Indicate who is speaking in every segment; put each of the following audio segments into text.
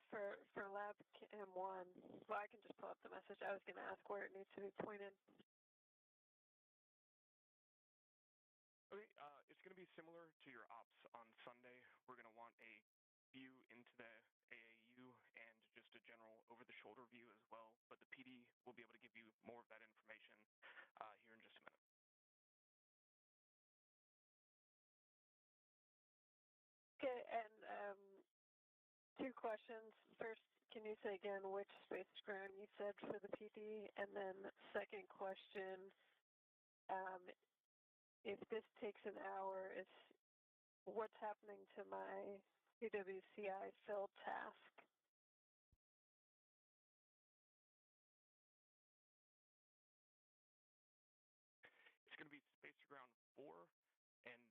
Speaker 1: for lab M1, well, I can just pull up the message. I was going to ask where it needs to be pointed.
Speaker 2: Okay, it's going to be similar to your ops on Sunday. We're going to want a view into the AAU and just a general over-the-shoulder view as well, but the PD will be able to give you more of that information here in just a minute.
Speaker 1: Okay, and two questions. First, can you say again which space ground you said for the PD? And then second question, if this takes an hour, what's happening to my UWCI fill task?
Speaker 2: It's going to be space to ground 4, and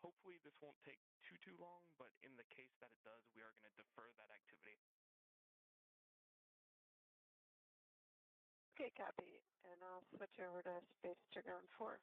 Speaker 2: hopefully this won't take too long, but in the case that it does, we are going to defer that activity.
Speaker 1: Okay, copy, and I'll switch over to space to ground 4.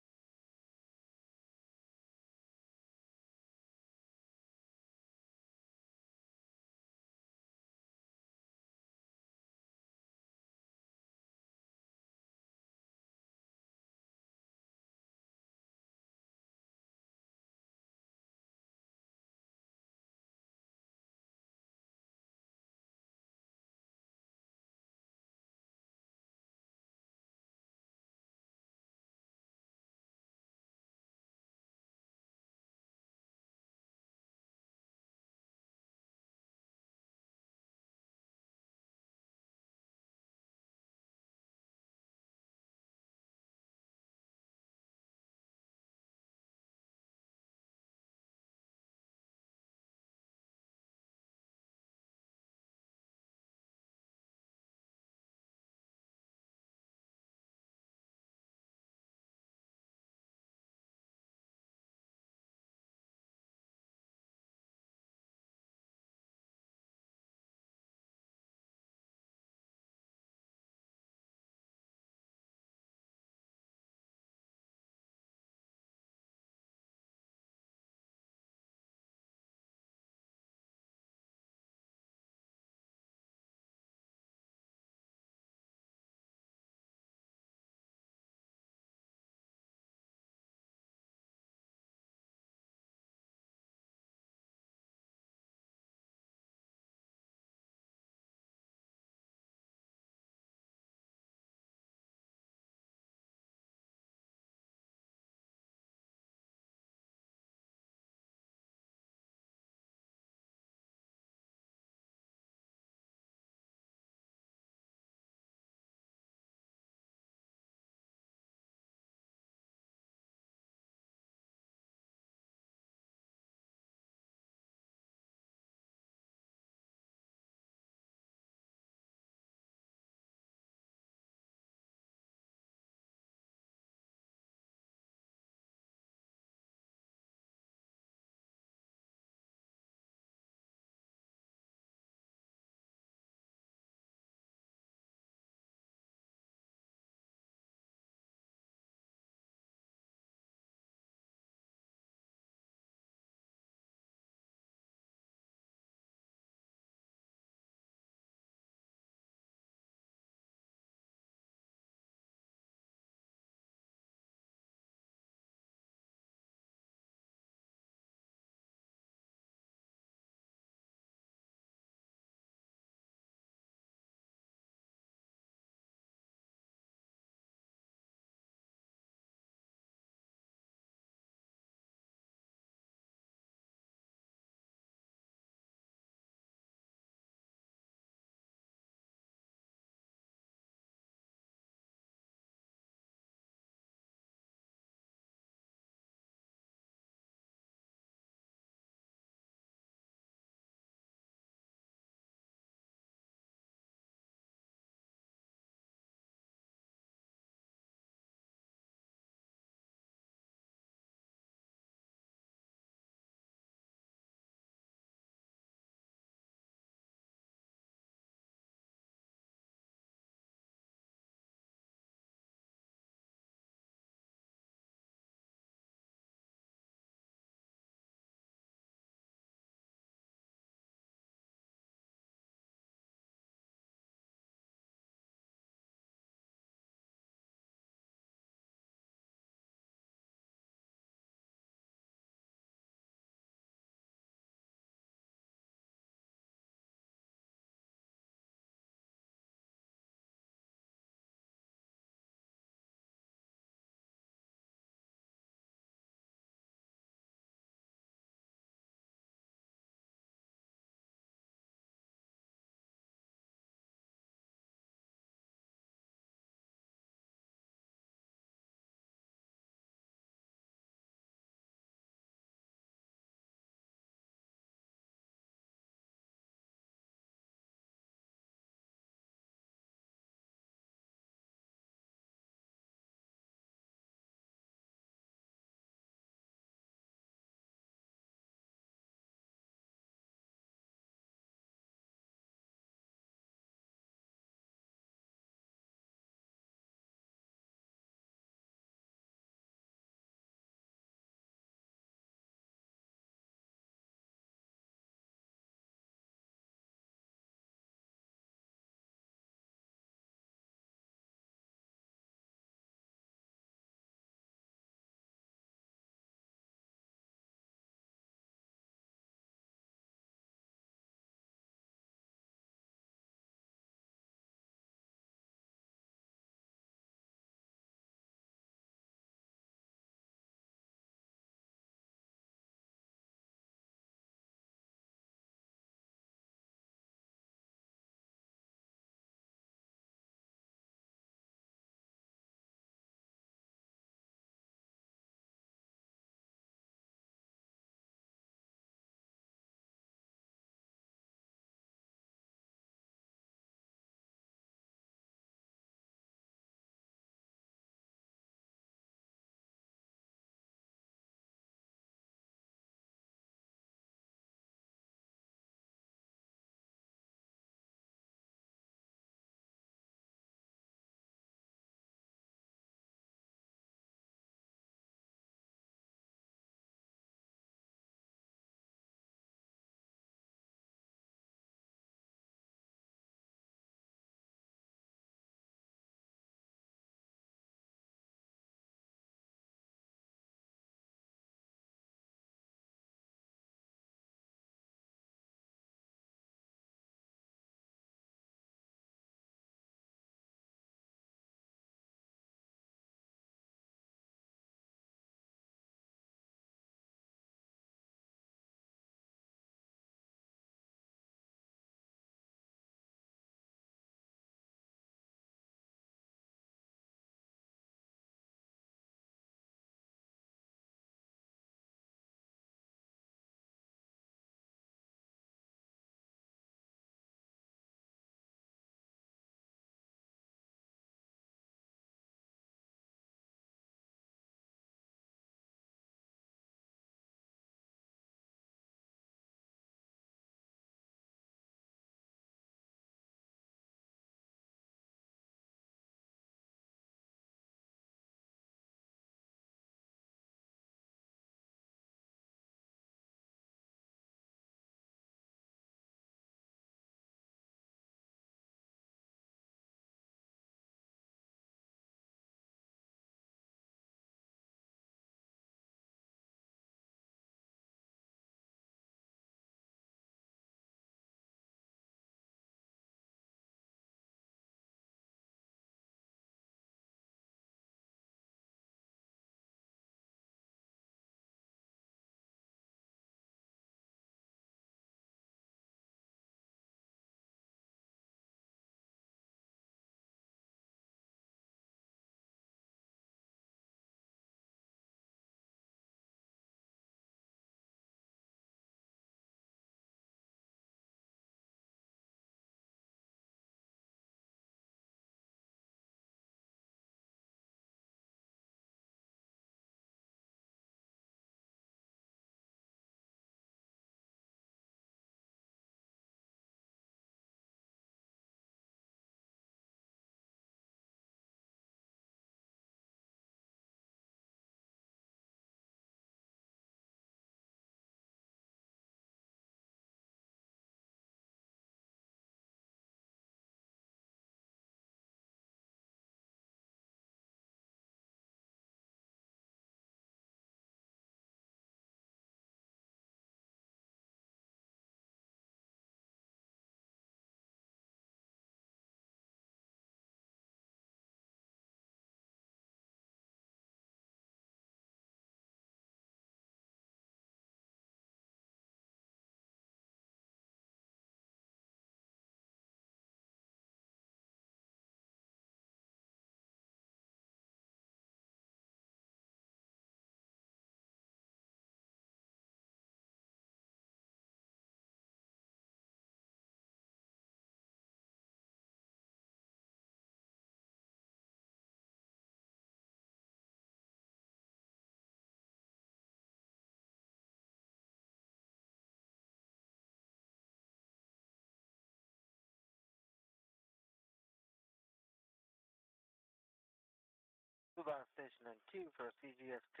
Speaker 3: Kuban Station and Q for CGS2.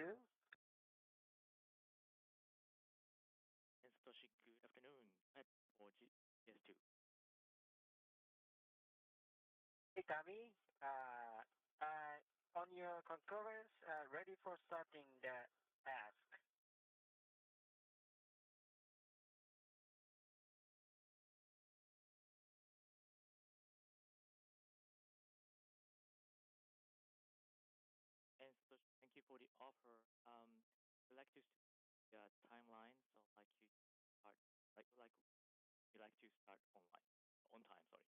Speaker 4: And Satoshi, good afternoon. At for GS2.
Speaker 3: Hey, Tommy. On your concurrence, ready for starting the task.
Speaker 4: And Satoshi, thank you for the offer. I'd like to timeline, so like you start like you like to start on time. Sorry.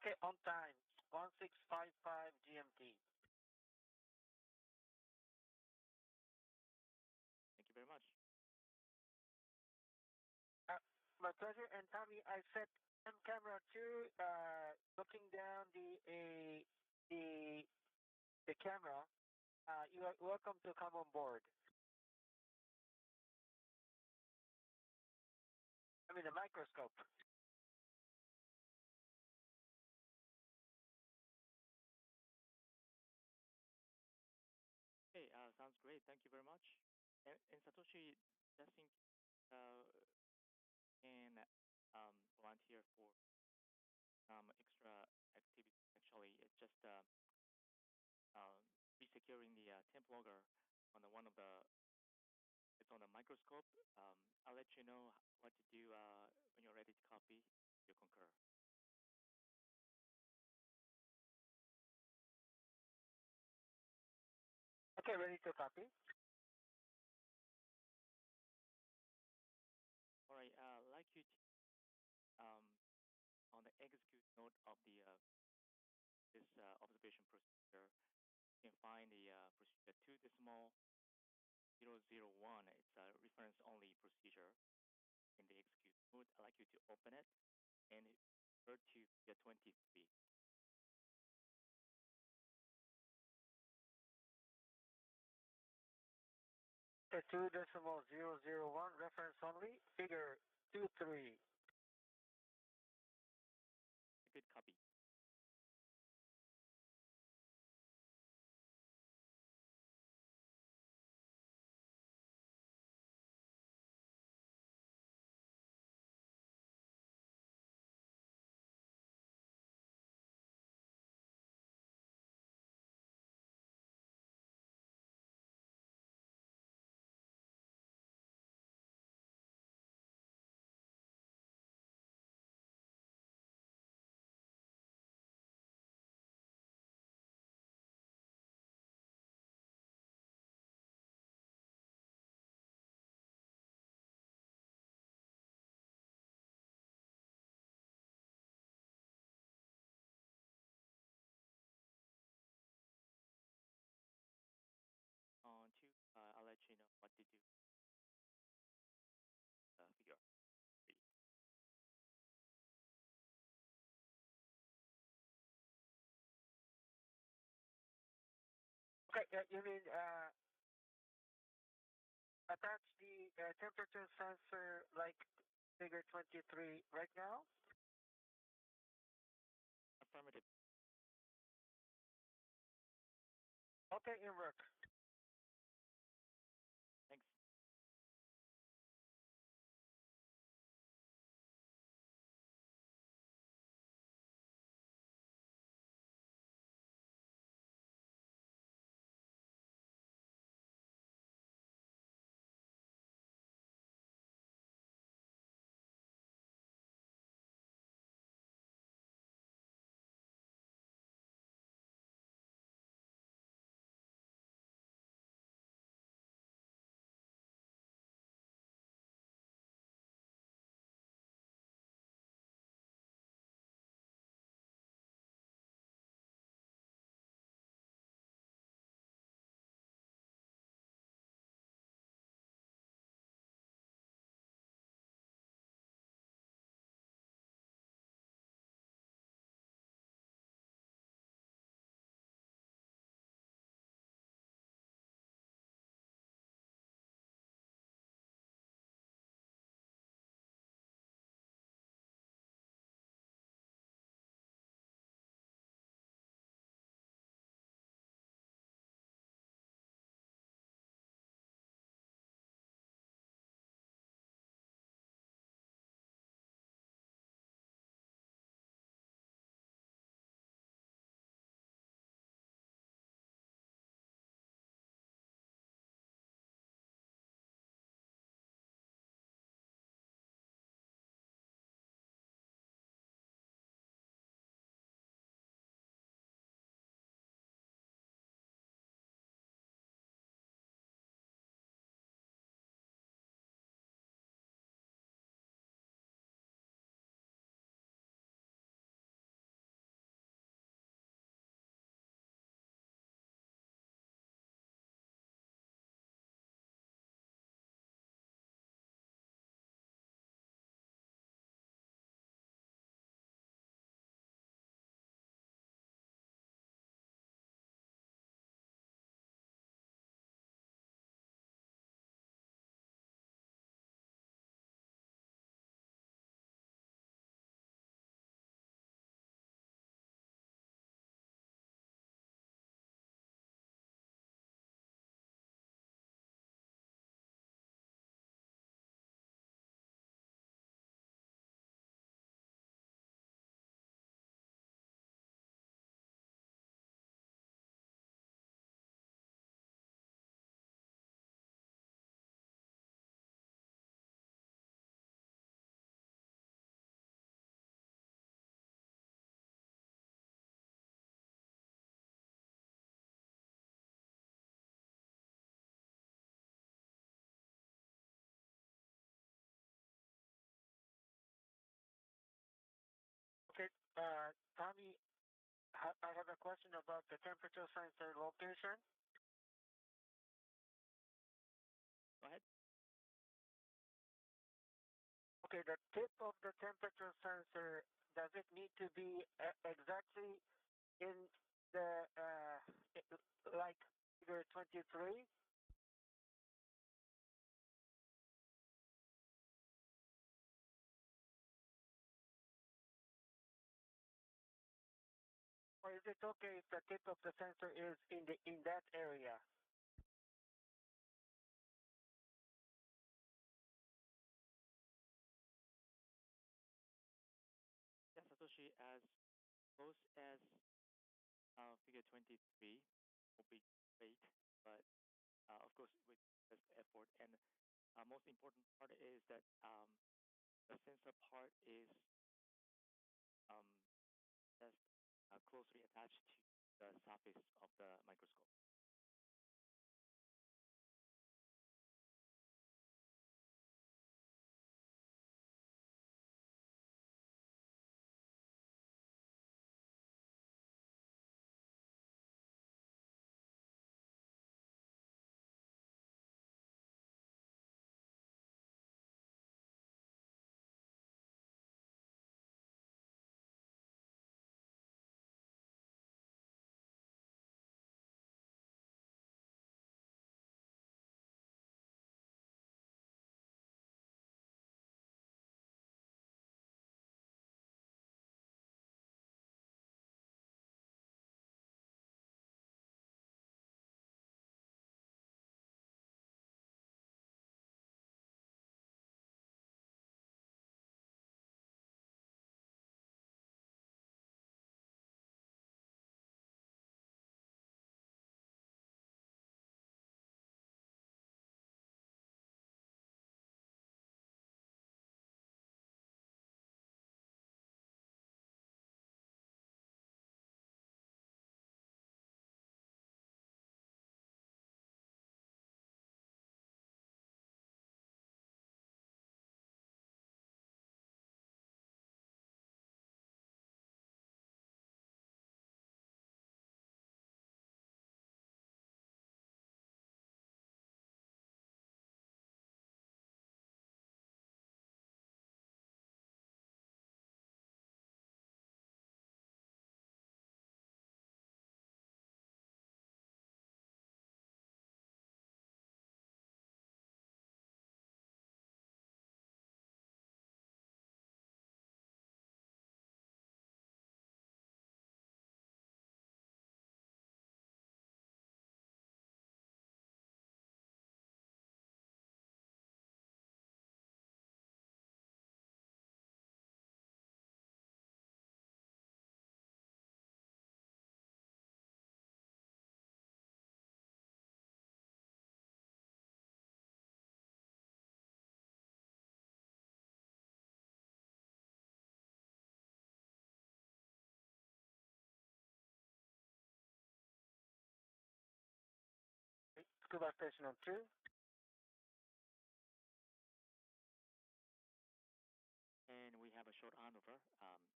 Speaker 3: Okay, on time, 1655 GMT.
Speaker 4: Thank you very much.
Speaker 3: My pleasure. And Tommy, I set on camera 2, looking down the camera. You are welcome to come on board. I mean the microscope.
Speaker 4: Okay, sounds great. Thank you very much. And Satoshi, I think can volunteer for some extra activity. Actually, it's just resecuring the temp logger on one of the. It's on the microscope. I'll let you know what to do when you're ready to copy your concur.
Speaker 3: Okay, ready to copy.
Speaker 4: All right. I'd like you to on the execute node of the this observation procedure, you can find the procedure 2.001. It's a reference only procedure in the execute mode. I'd like you to open it and refer to the 23.
Speaker 3: The 2.001 reference only, figure 23.
Speaker 4: A good copy. On two, I'll let you know what to do. Figure 3.
Speaker 3: Okay, you mean attach the temperature sensor like figure 23 right now?
Speaker 4: Affirmative.
Speaker 3: Okay, in work.
Speaker 4: Thanks.
Speaker 3: Tommy, I have a question about the temperature sensor location.
Speaker 4: Go ahead.
Speaker 3: Okay, the tip of the temperature sensor, does it need to be exactly in the, like figure 23? Or is it okay if the tip of the sensor is in that area?
Speaker 4: Yeah, Satoshi, as close as figure 23 will be great, but of course with this effort. And most important part is that the sensor part is just closely attached to the surface of the microscope.
Speaker 3: Scuba station on 2.
Speaker 4: And we have a short handover.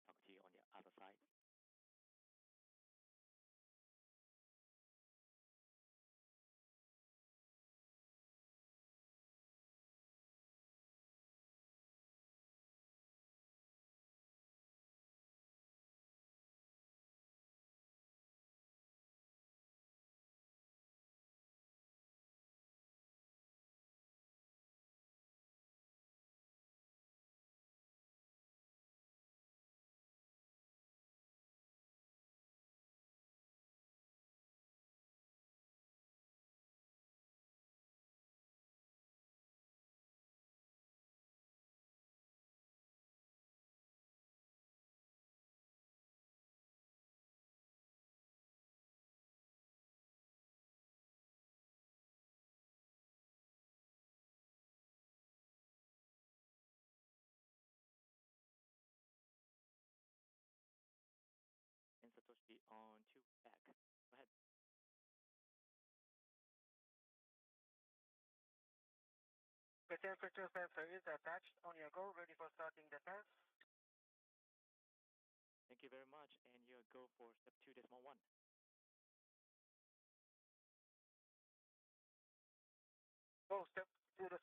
Speaker 4: Talk to you on the other side. And Satoshi on 2 back. Go ahead.
Speaker 3: The temperature sensor is attached on your go, ready for starting the test.
Speaker 4: Thank you very much, and you go for step 2.1.
Speaker 3: Oh, step 2.1.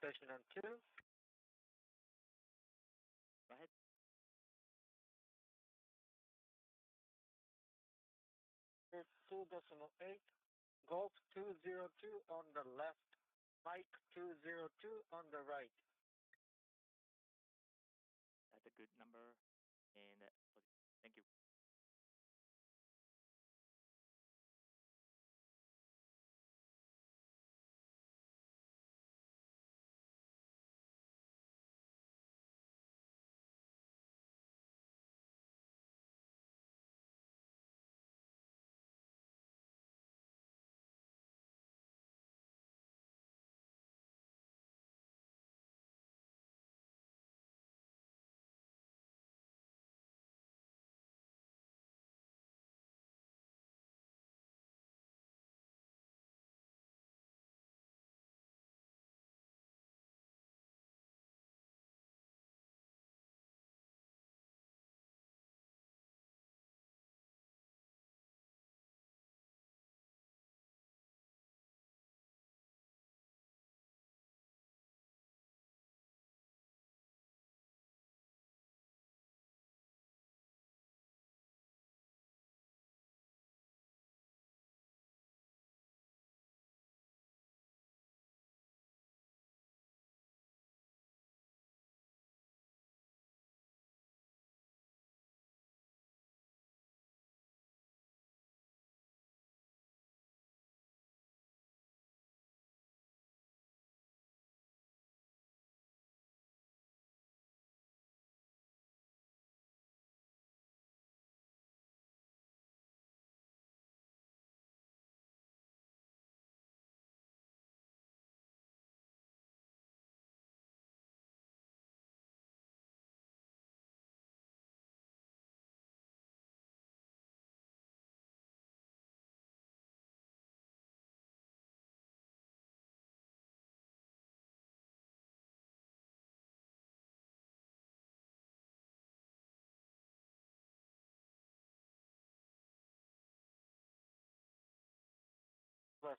Speaker 3: Station on 2.
Speaker 4: Go ahead.
Speaker 3: It's 2.8. Golf 202 on the left. Mike 202 on the right.
Speaker 4: That's a good number, and thank you.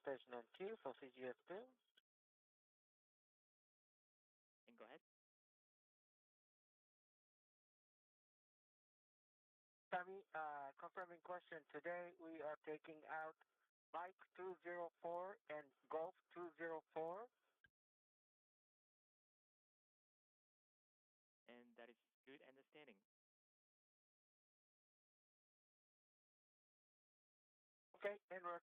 Speaker 3: Station on 2 for CGS2.
Speaker 4: And go ahead.
Speaker 3: Sammy, confirming question. Today we are taking out Mike 204 and Golf 204. Okay, Enrock.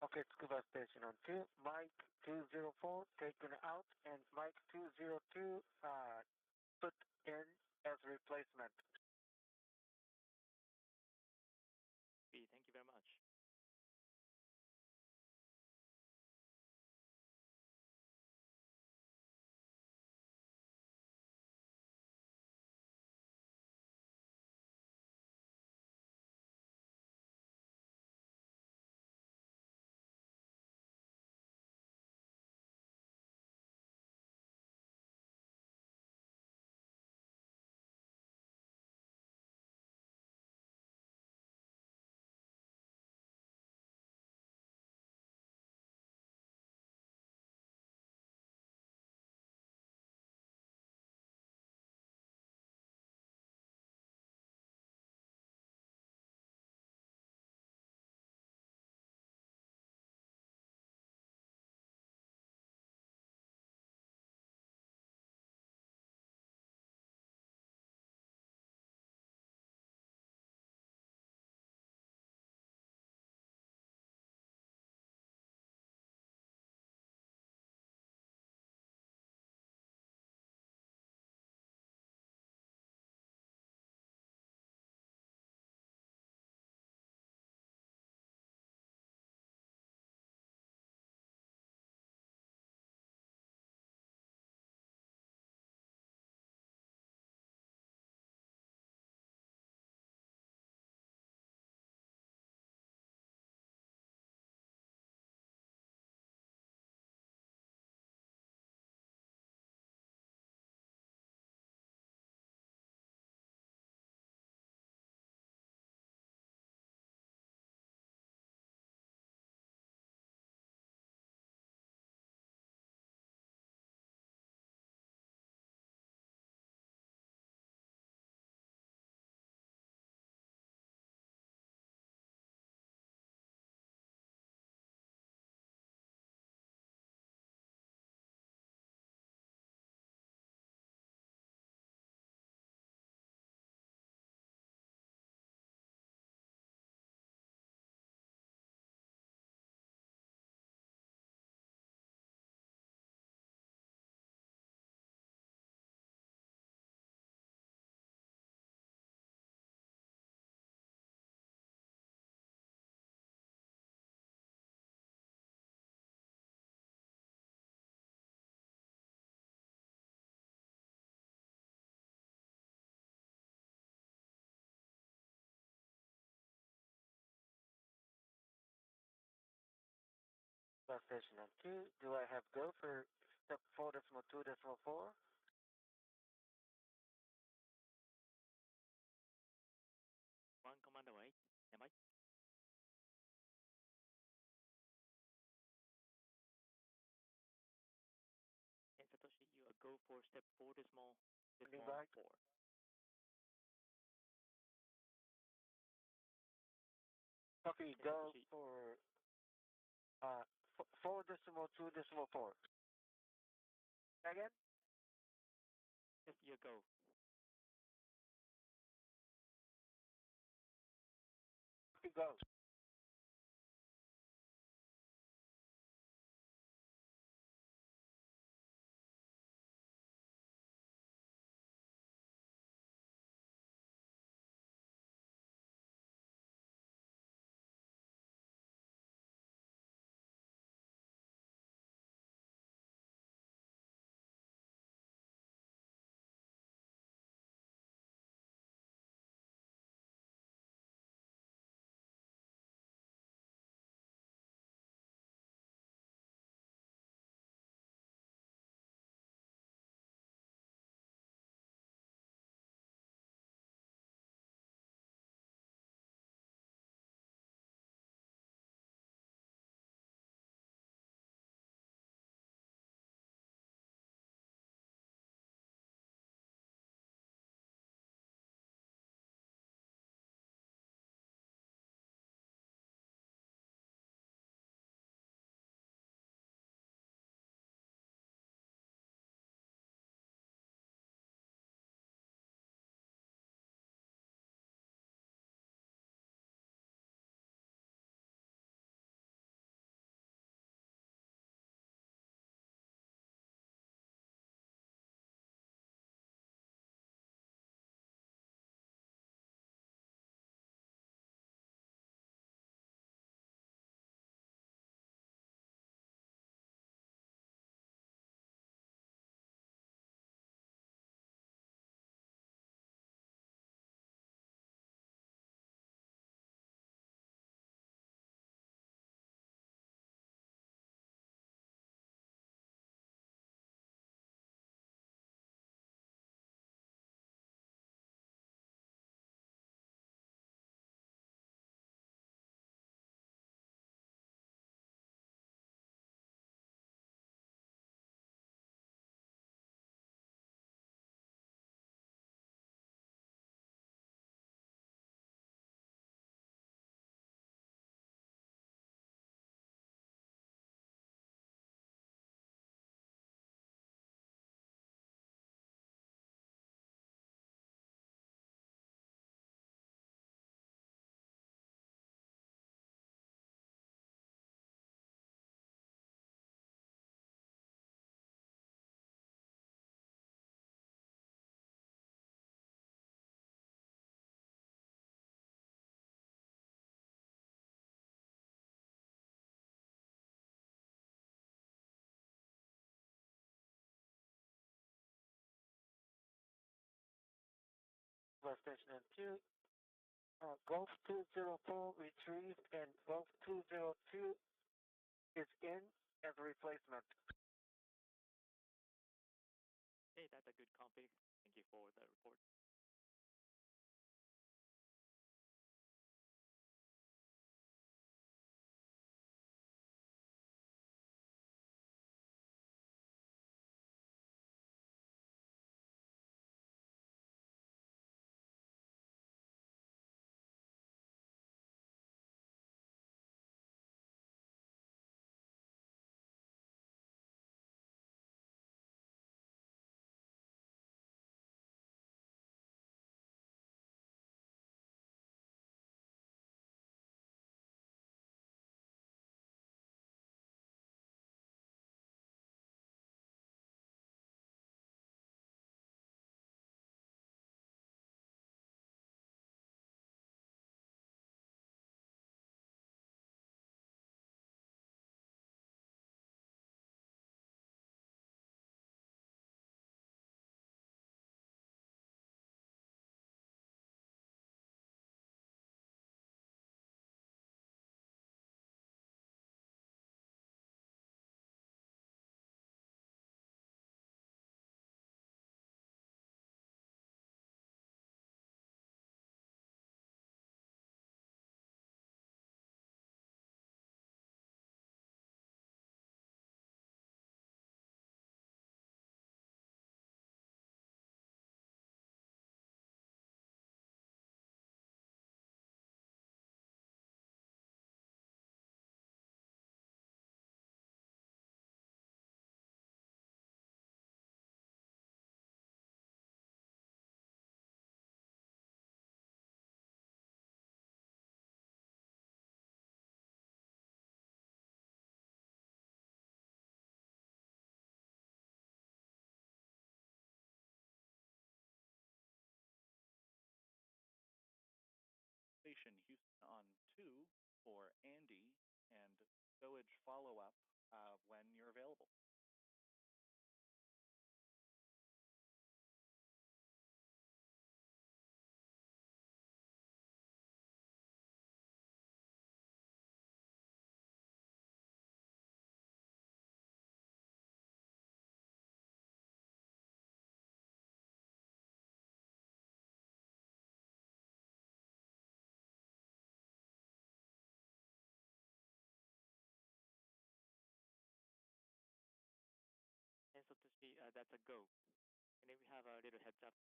Speaker 3: Okay, Tsukuba station on 2, Mike 204 taken out, and Mike 202 put in as replacement.
Speaker 4: Thank you very much.
Speaker 3: Bus station M2. Do I have go for step 4.2.4?
Speaker 4: One Commander Wait. Am I? And Satoshi, you go for step 4.4.
Speaker 3: Right. Copy,
Speaker 4: Yes,
Speaker 3: go
Speaker 4: Satoshi.
Speaker 3: for 4.2.4. Again?
Speaker 4: Yes, you go.
Speaker 3: Copy, go. Bus station M2. Golf 204 retrieved and Golf 202 is in as a replacement.
Speaker 4: Hey, that's a good config. Thank you for the report.
Speaker 5: Station Houston on 2 for Andy, and stowage follow-up when you're available.
Speaker 4: And Satoshi, that's a go. And then we have a little heads up.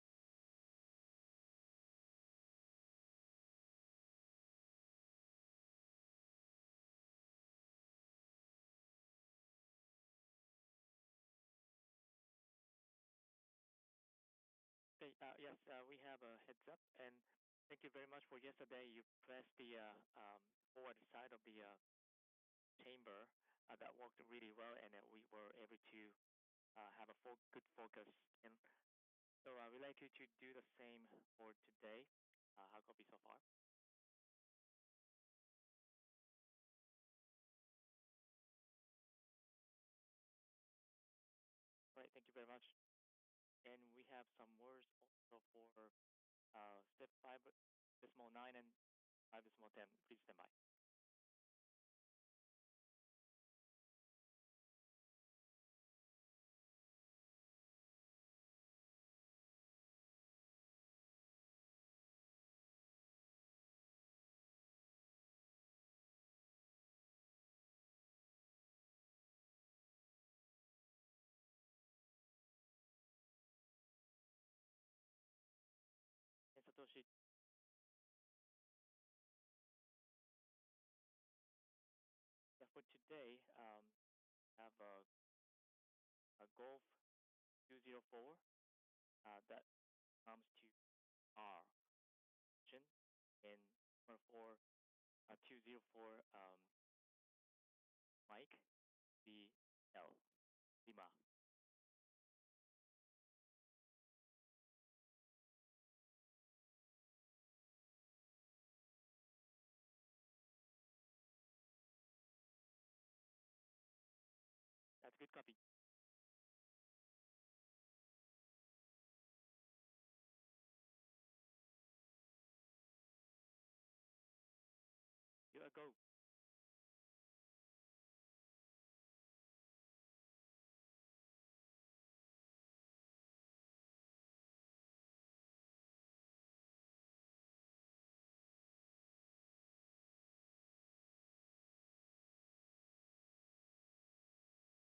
Speaker 4: Okay, yes, we have a heads up, and thank you very much for yesterday. You pressed the forward side of the chamber. That worked really well, and we were able to have a good focus. And so we'd like you to do the same for today. How copy so far? All right, thank you very much. And we have some words also for step 5.9 and 5.10. Please stand by. And Satoshi, yeah, for today, have a Golf 204 that comes to R position, and for 204 Mike BL Lima. That's good copy. You go.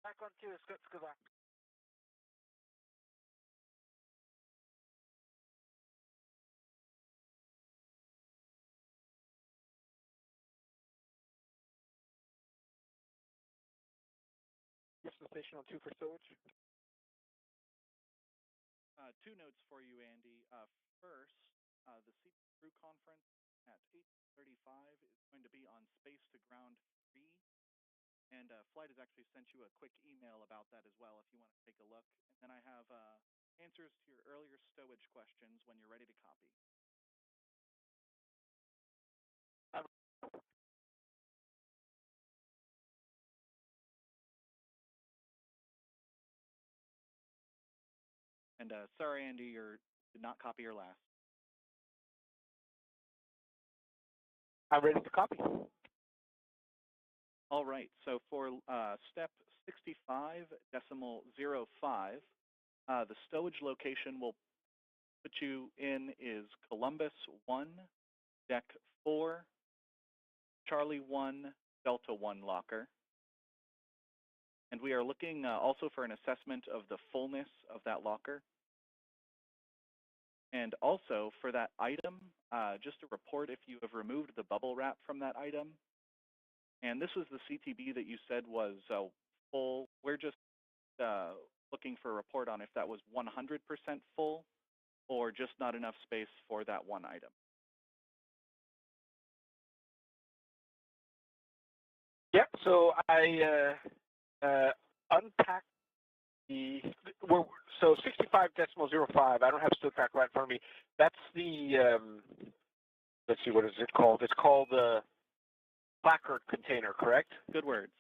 Speaker 3: Back on 2, Scuba.
Speaker 6: Houston Station on 2 for stowage.
Speaker 5: 2 notes for you, Andy. First, the CP Crew Conference at 8:35 is going to be on Space to Ground 3. And Flight has actually sent you a quick email about that as well if you want to take a look. And then I have answers to your earlier stowage questions when you're ready to copy. And sorry, Andy, you did not copy your last.
Speaker 6: I'm ready to copy.
Speaker 5: All right, so for step 65.05, the stowage location we'll put you in is Columbus 1, Deck 4, Charlie 1, Delta 1 locker. And we are looking also for an assessment of the fullness of that locker. And also for that item, just a report if you have removed the bubble wrap from that item. And this was the CTB that you said was full. We're just looking for a report on if that was 100% full or just not enough space for that one item.
Speaker 6: Yep, so I unpacked so 65.05, I don't have stood pack right in front of me. That's the let's see, what is it called? It's called the placard container, correct?
Speaker 5: Good words.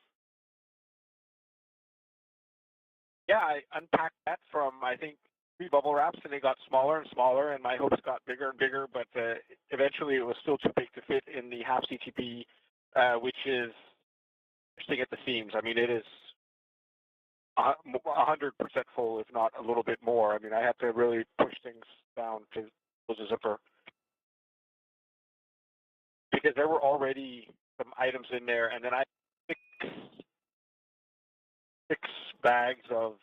Speaker 6: Yeah, I unpacked that from, I think, 3 bubble wraps, and they got smaller and smaller, and my hopes got bigger and bigger, but eventually it was still too big to fit in the half CTB, which is interesting at the seams. I mean, it is 100% full, if not a little bit more. I mean, I had to really push things down to close the zipper, because there were already some items in there, and then I had 6 bags of,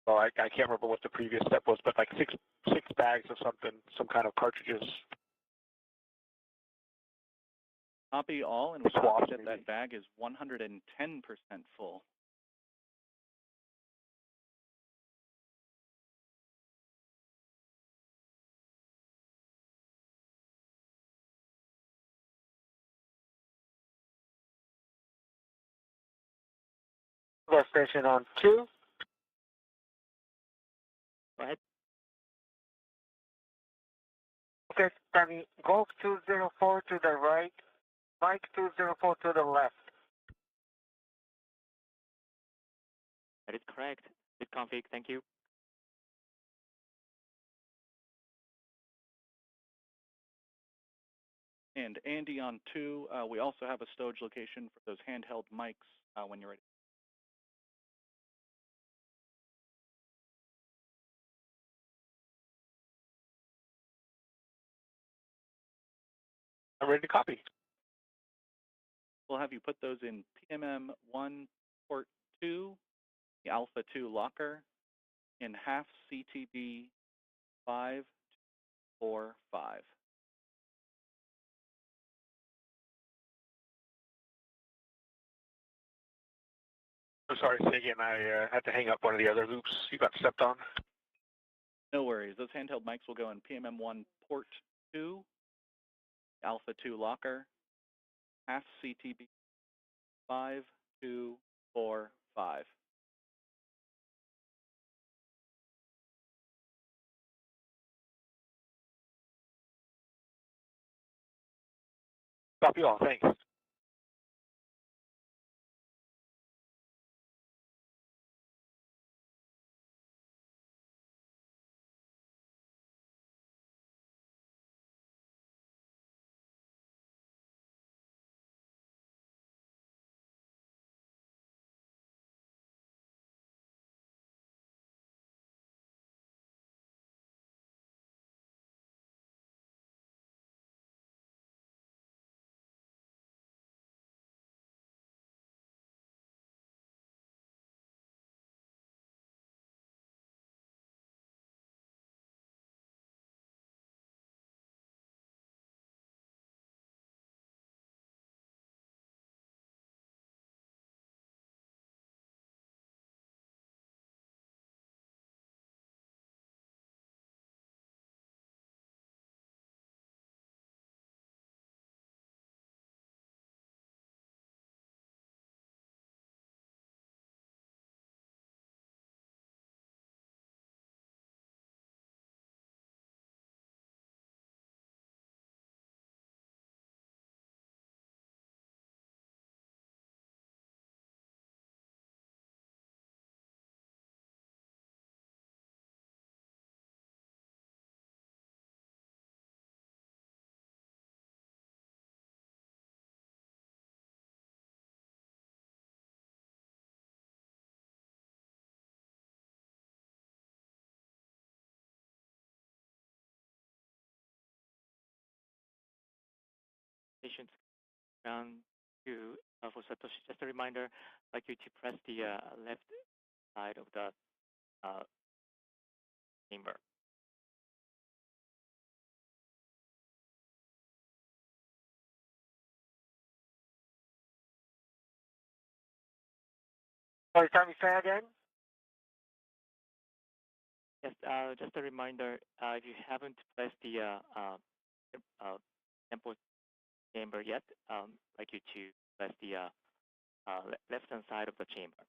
Speaker 6: well, I can't remember what the previous step was, but like six bags of something, some kind of cartridges.
Speaker 5: Copy all, and we
Speaker 6: Swaps,
Speaker 5: copy that
Speaker 6: maybe.
Speaker 5: that bag is 110% full.
Speaker 3: Go station on 2.
Speaker 4: Go ahead.
Speaker 3: Okay, Tammy, Golf 204 to the right, Mike 204 to the left.
Speaker 4: That is correct. Good config. Thank you.
Speaker 5: And Andy on 2, we also have a stowage location for those handheld mics when you're ready.
Speaker 6: I'm ready to copy.
Speaker 5: We'll have you put those in PMM1 port 2, the Alpha 2 locker, in half CTB 5, 4, 5.
Speaker 6: I'm sorry, say again. I had to hang up one of the other loops. You got stepped on.
Speaker 5: No worries. Those handheld mics will go in PMM1 port 2, Alpha 2 locker, half CTB 5, 2, 4, 5.
Speaker 6: Copy all. Thanks.
Speaker 4: Stations ground 2 for Satoshi. Just a reminder, I'd like you to press the left side of the chamber.
Speaker 3: Sorry, Tommy, say again?
Speaker 4: Yes, just a reminder, if you haven't pressed the sample chamber yet, I'd like you to press the left-hand side of the chamber.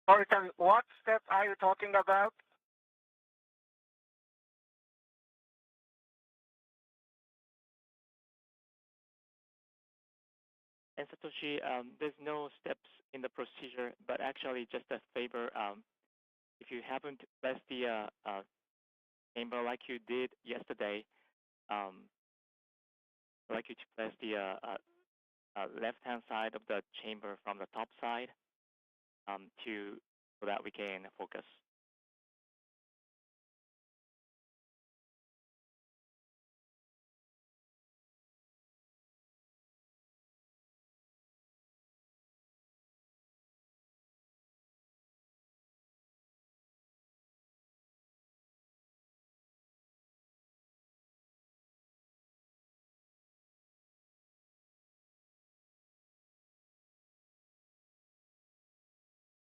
Speaker 3: Sorry, tell me, what step are you talking about?
Speaker 4: And Satoshi, there's no steps in the procedure, but actually just a favor. If you happen to press the chamber like you did yesterday, I'd like you to press the left-hand side of the chamber from the top side so that we can focus.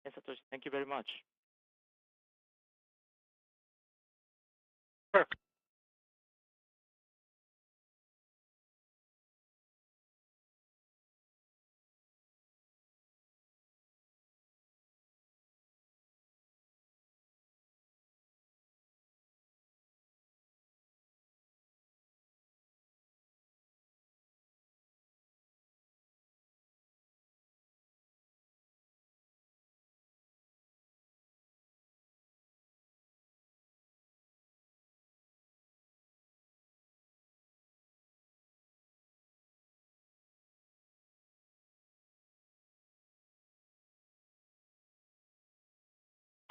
Speaker 4: Yes, Satoshi, thank you very much.
Speaker 3: Perfect.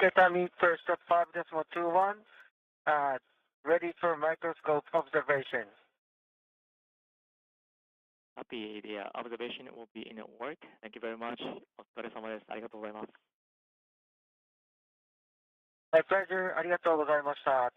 Speaker 3: Okay, Tommy, first step 5.21, ready for microscope observation.
Speaker 4: Copy. The observation will be in work. Thank you very much. お疲れ様です。ありがとうございます。
Speaker 3: My pleasure. ありがとうございました。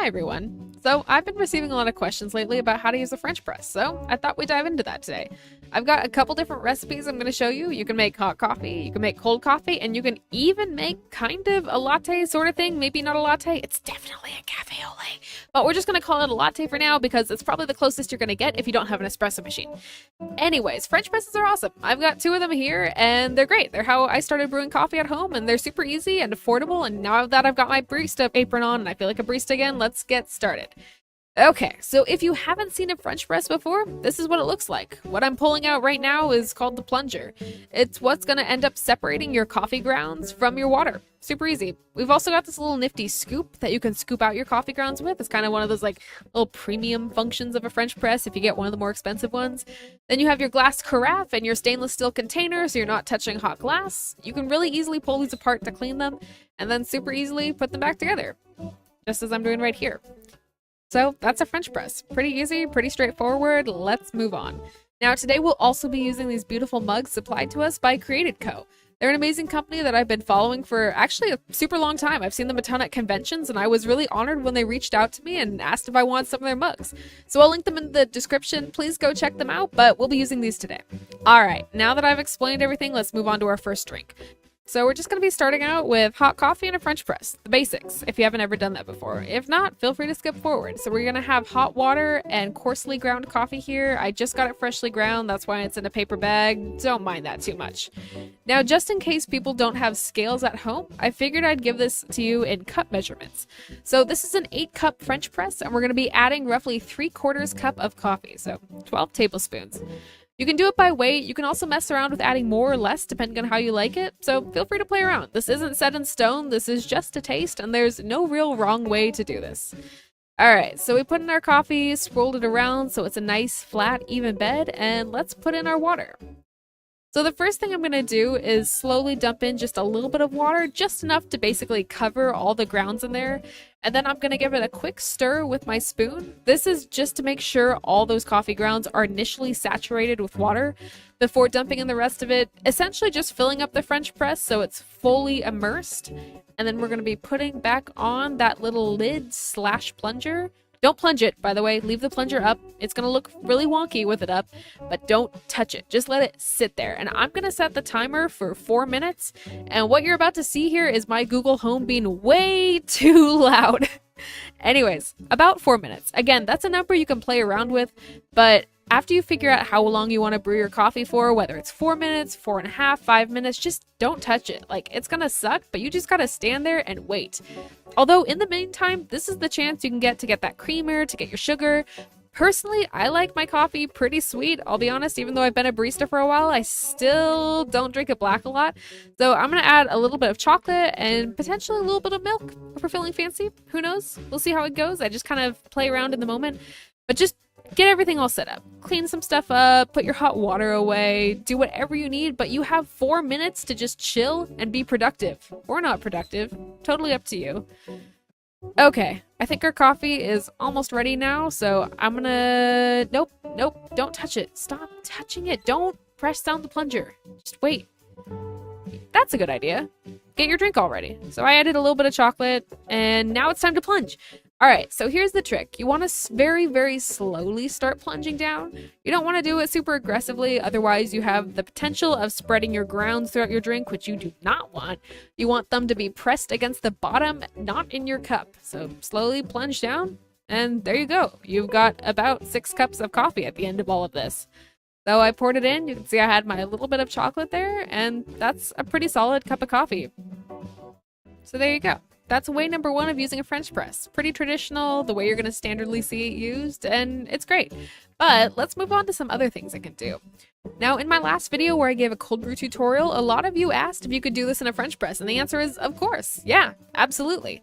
Speaker 7: Hi everyone. So I've been receiving a lot of questions lately about how to use a French press, so I thought we'd dive into that today. I've got a couple different recipes I'm going to show you. You can make hot coffee, you can make cold coffee, and you can even make kind of a latte sort of thing. Maybe not a latte, it's definitely a cafe au lait. But we're just going to call it a latte for now because it's probably the closest you're going to get if you don't have an espresso machine. Anyways, French presses are awesome. I've got 2 of them here and they're great. They're how I started brewing coffee at home, and they're super easy and affordable, and now that I've got my barista apron on and I feel like a barista again, let's get started. Okay, so if you haven't seen a French press before, this is what it looks like. What I'm pulling out right now is called the plunger. It's what's going to end up separating your coffee grounds from your water. Super easy. We've also got this little nifty scoop that you can scoop out your coffee grounds with. It's kind of one of those like little premium functions of a French press if you get one of the more expensive ones. Then you have your glass carafe and your stainless steel container so you're not touching hot glass. You can really easily pull these apart to clean them and then super easily put them back together, just as I'm doing right here. So that's a French press. Pretty easy, pretty straightforward. Let's move on. Now today we'll also be using these beautiful mugs supplied to us by Created Co. They're an amazing company that I've been following for actually a super long time. I've seen them a ton at conventions, and I was really honored when they reached out to me and asked if I want some of their mugs. So I'll link them in the description. Please go check them out, but we'll be using these today. All right, now that I've explained everything, let's move on to our first drink. So we're just going to be starting out with hot coffee and a French press, the basics, if you haven't ever done that before. If not, feel free to skip forward. So we're going to have hot water and coarsely ground coffee here. I just got it freshly ground, that's why it's in a paper bag. Don't mind that too much. Now, just in case people don't have scales at home, I figured I'd give this to you in cup measurements. So this is an 8-cup French press, and we're going to be adding roughly 3/4 cup of coffee, so 12 tablespoons. You can do it by weight. You can also mess around with adding more or less depending on how you like it, so feel free to play around. This isn't set in stone, this is just a taste, and there's no real wrong way to do this. Alright, so we put in our coffee, swirled it around so it's a nice, flat, even bed, and let's put in our water. So the first thing I'm going to do is slowly dump in just a little bit of water, just enough to basically cover all the grounds in there. And then I'm going to give it a quick stir with my spoon. This is just to make sure all those coffee grounds are initially saturated with water before dumping in the rest of it, essentially just filling up the French press so it's fully immersed. And then we're going to be putting back on that little lid / plunger. Don't plunge it, by the way. Leave the plunger up. It's going to look really wonky with it up, but don't touch it. Just let it sit there. And I'm going to set the timer for 4 minutes. And what you're about to see here is my Google Home being way too loud. Anyways, about 4 minutes. Again, that's a number you can play around with, but after you figure out how long you want to brew your coffee for, whether it's 4 minutes, 4.5, 5 minutes, just don't touch it. Like, it's gonna suck, but you just gotta stand there and wait. Although, in the meantime, this is the chance you can get to get that creamer, to get your sugar. Personally, I like my coffee pretty sweet. I'll be honest, even though I've been a barista for a while, I still don't drink it black a lot. So I'm gonna add a little bit of chocolate and potentially a little bit of milk if we're feeling fancy. Who knows? We'll see how it goes. I just kind of play around in the moment. But just get everything all set up. Clean some stuff up, put your hot water away, do whatever you need, but you have 4 minutes to just chill and be productive. Or not productive. Totally up to you. Okay, I think our coffee is almost ready now, so I'm gonna... Nope, don't touch it. Stop touching it. Don't press down the plunger. Just wait. That's a good idea. Get your drink all ready. So I added a little bit of chocolate, and now it's time to plunge. Alright, so here's the trick. You want to very, very slowly start plunging down. You don't want to do it super aggressively, otherwise you have the potential of spreading your grounds throughout your drink, which you do not want. You want them to be pressed against the bottom, not in your cup. So slowly plunge down, and there you go. You've got about 6 cups of coffee at the end of all of this. So I poured it in. You can see I had my little bit of chocolate there, and that's a pretty solid cup of coffee. So there you go. That's way number 1 of using a French press. Pretty traditional, the way you're going to standardly see it used, and it's great. But let's move on to some other things it can do. Now, in my last video where I gave a cold brew tutorial, a lot of you asked if you could do this in a French press, and the answer is, of course. Yeah, absolutely.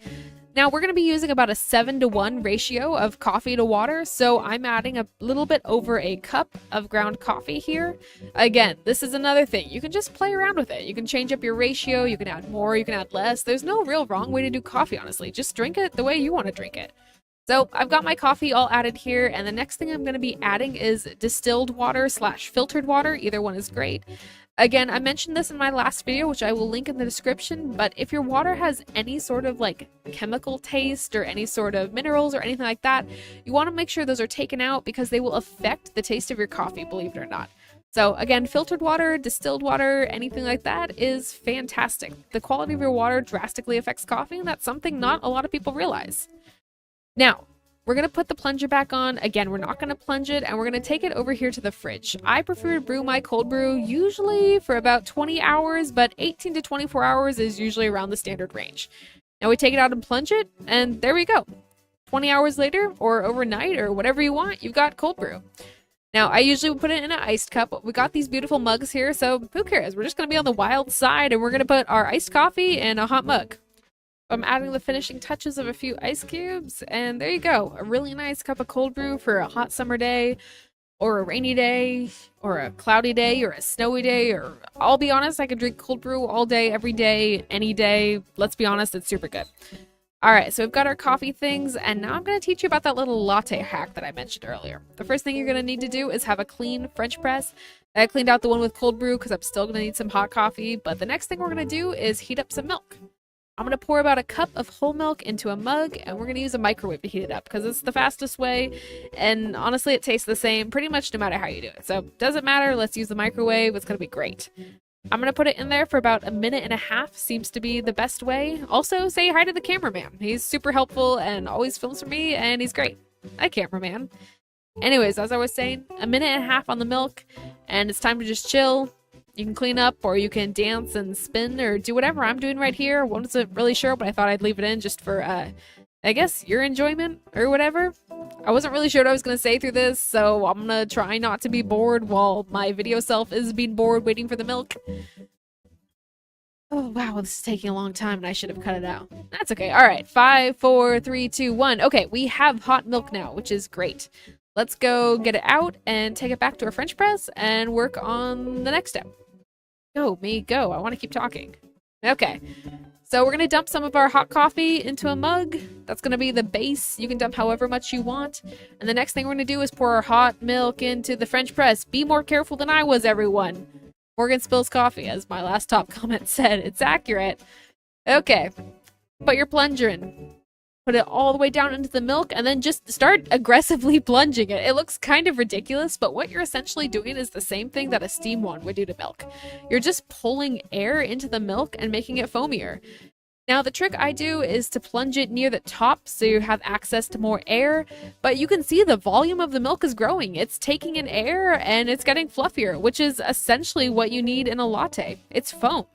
Speaker 7: Now, we're going to be using about a 7-to-1 ratio of coffee to water, so I'm adding a little bit over a cup of ground coffee here. Again, this is another thing. You can just play around with it. You can change up your ratio, you can add more, you can add less. There's no real wrong way to do coffee, honestly. Just drink it the way you want to drink it. So I've got my coffee all added here, and the next thing I'm going to be adding is distilled water / filtered water. Either one is great. Again, I mentioned this in my last video, which I will link in the description, but if your water has any sort of like chemical taste or any sort of minerals or anything like that, you want to make sure those are taken out because they will affect the taste of your coffee, believe it or not. So again, filtered water, distilled water, anything like that is fantastic. The quality of your water drastically affects coffee, and that's something not a lot of people realize. Now, we're going to put the plunger back on. Again, we're not going to plunge it, and we're going to take it over here to the fridge. I prefer to brew my cold brew usually for about 20 hours, but 18 to 24 hours is usually around the standard range. Now we take it out and plunge it, and there we go. 20 hours later, or overnight, or whatever you want, you've got cold brew. Now, I usually would put it in an iced cup, but we got these beautiful mugs here, so who cares? We're just going to be on the wild side, and we're going to put our iced coffee in a hot mug. I'm adding the finishing touches of a few ice cubes, and there you go. A really nice cup of cold brew for a hot summer day, or a rainy day, or a cloudy day, or a snowy day, or I'll be honest, I could drink cold brew all day, every day, any day. Let's be honest, it's super good. Alright, so we've got our coffee things, and now I'm going to teach you about that little latte hack that I mentioned earlier. The first thing you're going to need to do is have a clean French press. I cleaned out the one with cold brew because I'm still going to need some hot coffee, but the next thing we're going to do is heat up some milk. I'm going to pour about a cup of whole milk into a mug, and we're going to use a microwave to heat it up because it's the fastest way, and honestly it tastes the same pretty much no matter how you do it. So doesn't matter, let's use the microwave, it's going to be great. I'm going to put it in there for about 1.5 minutes, seems to be the best way. Also, say hi to the cameraman. He's super helpful and always films for me, and he's great. Hi, cameraman. Anyways, as I was saying, 1.5 minutes on the milk, and it's time to just chill. You can clean up, or you can dance and spin, or do whatever I'm doing right here. Wasn't really sure, but I thought I'd leave it in just for, I guess, your enjoyment, or whatever. I wasn't really sure what I was going to say through this, so I'm going to try not to be bored while my video self is being bored waiting for the milk. Oh, wow, this is taking a long time, and I should have cut it out. That's okay. All right, 5, 4, 3, 2, 1. Okay, we have hot milk now, which is great. Let's go get it out and take it back to our French press and work on the next step. Go, me, go. I want to keep talking. Okay. So we're going to dump some of our hot coffee into a mug. That's going to be the base. You can dump however much you want. And the next thing we're going to do is pour our hot milk into the French press. Be more careful than I was, everyone. Morgan spills coffee, as my last top comment said. It's accurate. Okay. Put your plunger in. Put it all the way down into the milk, and then just start aggressively plunging it. It looks kind of ridiculous, but what you're essentially doing is the same thing that a steam wand would do to milk. You're just pulling air into the milk and making it foamier. Now, the trick I do is to plunge it near the top so you have access to more air, but you can see the volume of the milk is growing. It's taking in air and it's getting fluffier, which is essentially what you need in a latte. It's foam.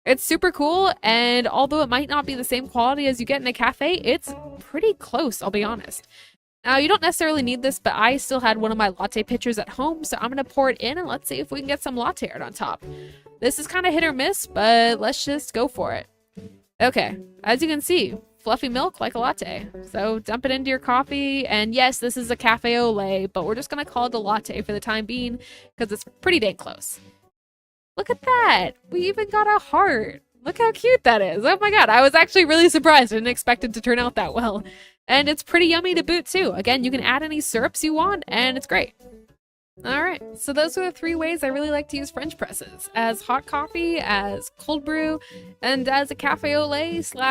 Speaker 7: It's super cool, and although it might not be the same quality as you get in a cafe, it's pretty close, I'll be honest. Now, you don't necessarily need this, but I still had one of my latte pitchers at home, so I'm going to pour it in, and let's see if we can get some latte art on top. This is kind of hit or miss, but let's just go for it. Okay, as you can see, fluffy milk like a latte. So dump it into your coffee, and yes, this is a cafe au lait, but we're just going to call it a latte for the time being, because it's pretty dang close. Look at that! We even got a heart! Look how cute that is! Oh my god, I was actually really surprised. I didn't expect it to turn out that well. And it's pretty yummy to boot too. Again, you can add any syrups you want, and it's great. Alright, so those are the 3 ways I really like to use French presses. As hot coffee, as cold brew, and as a cafe au lait /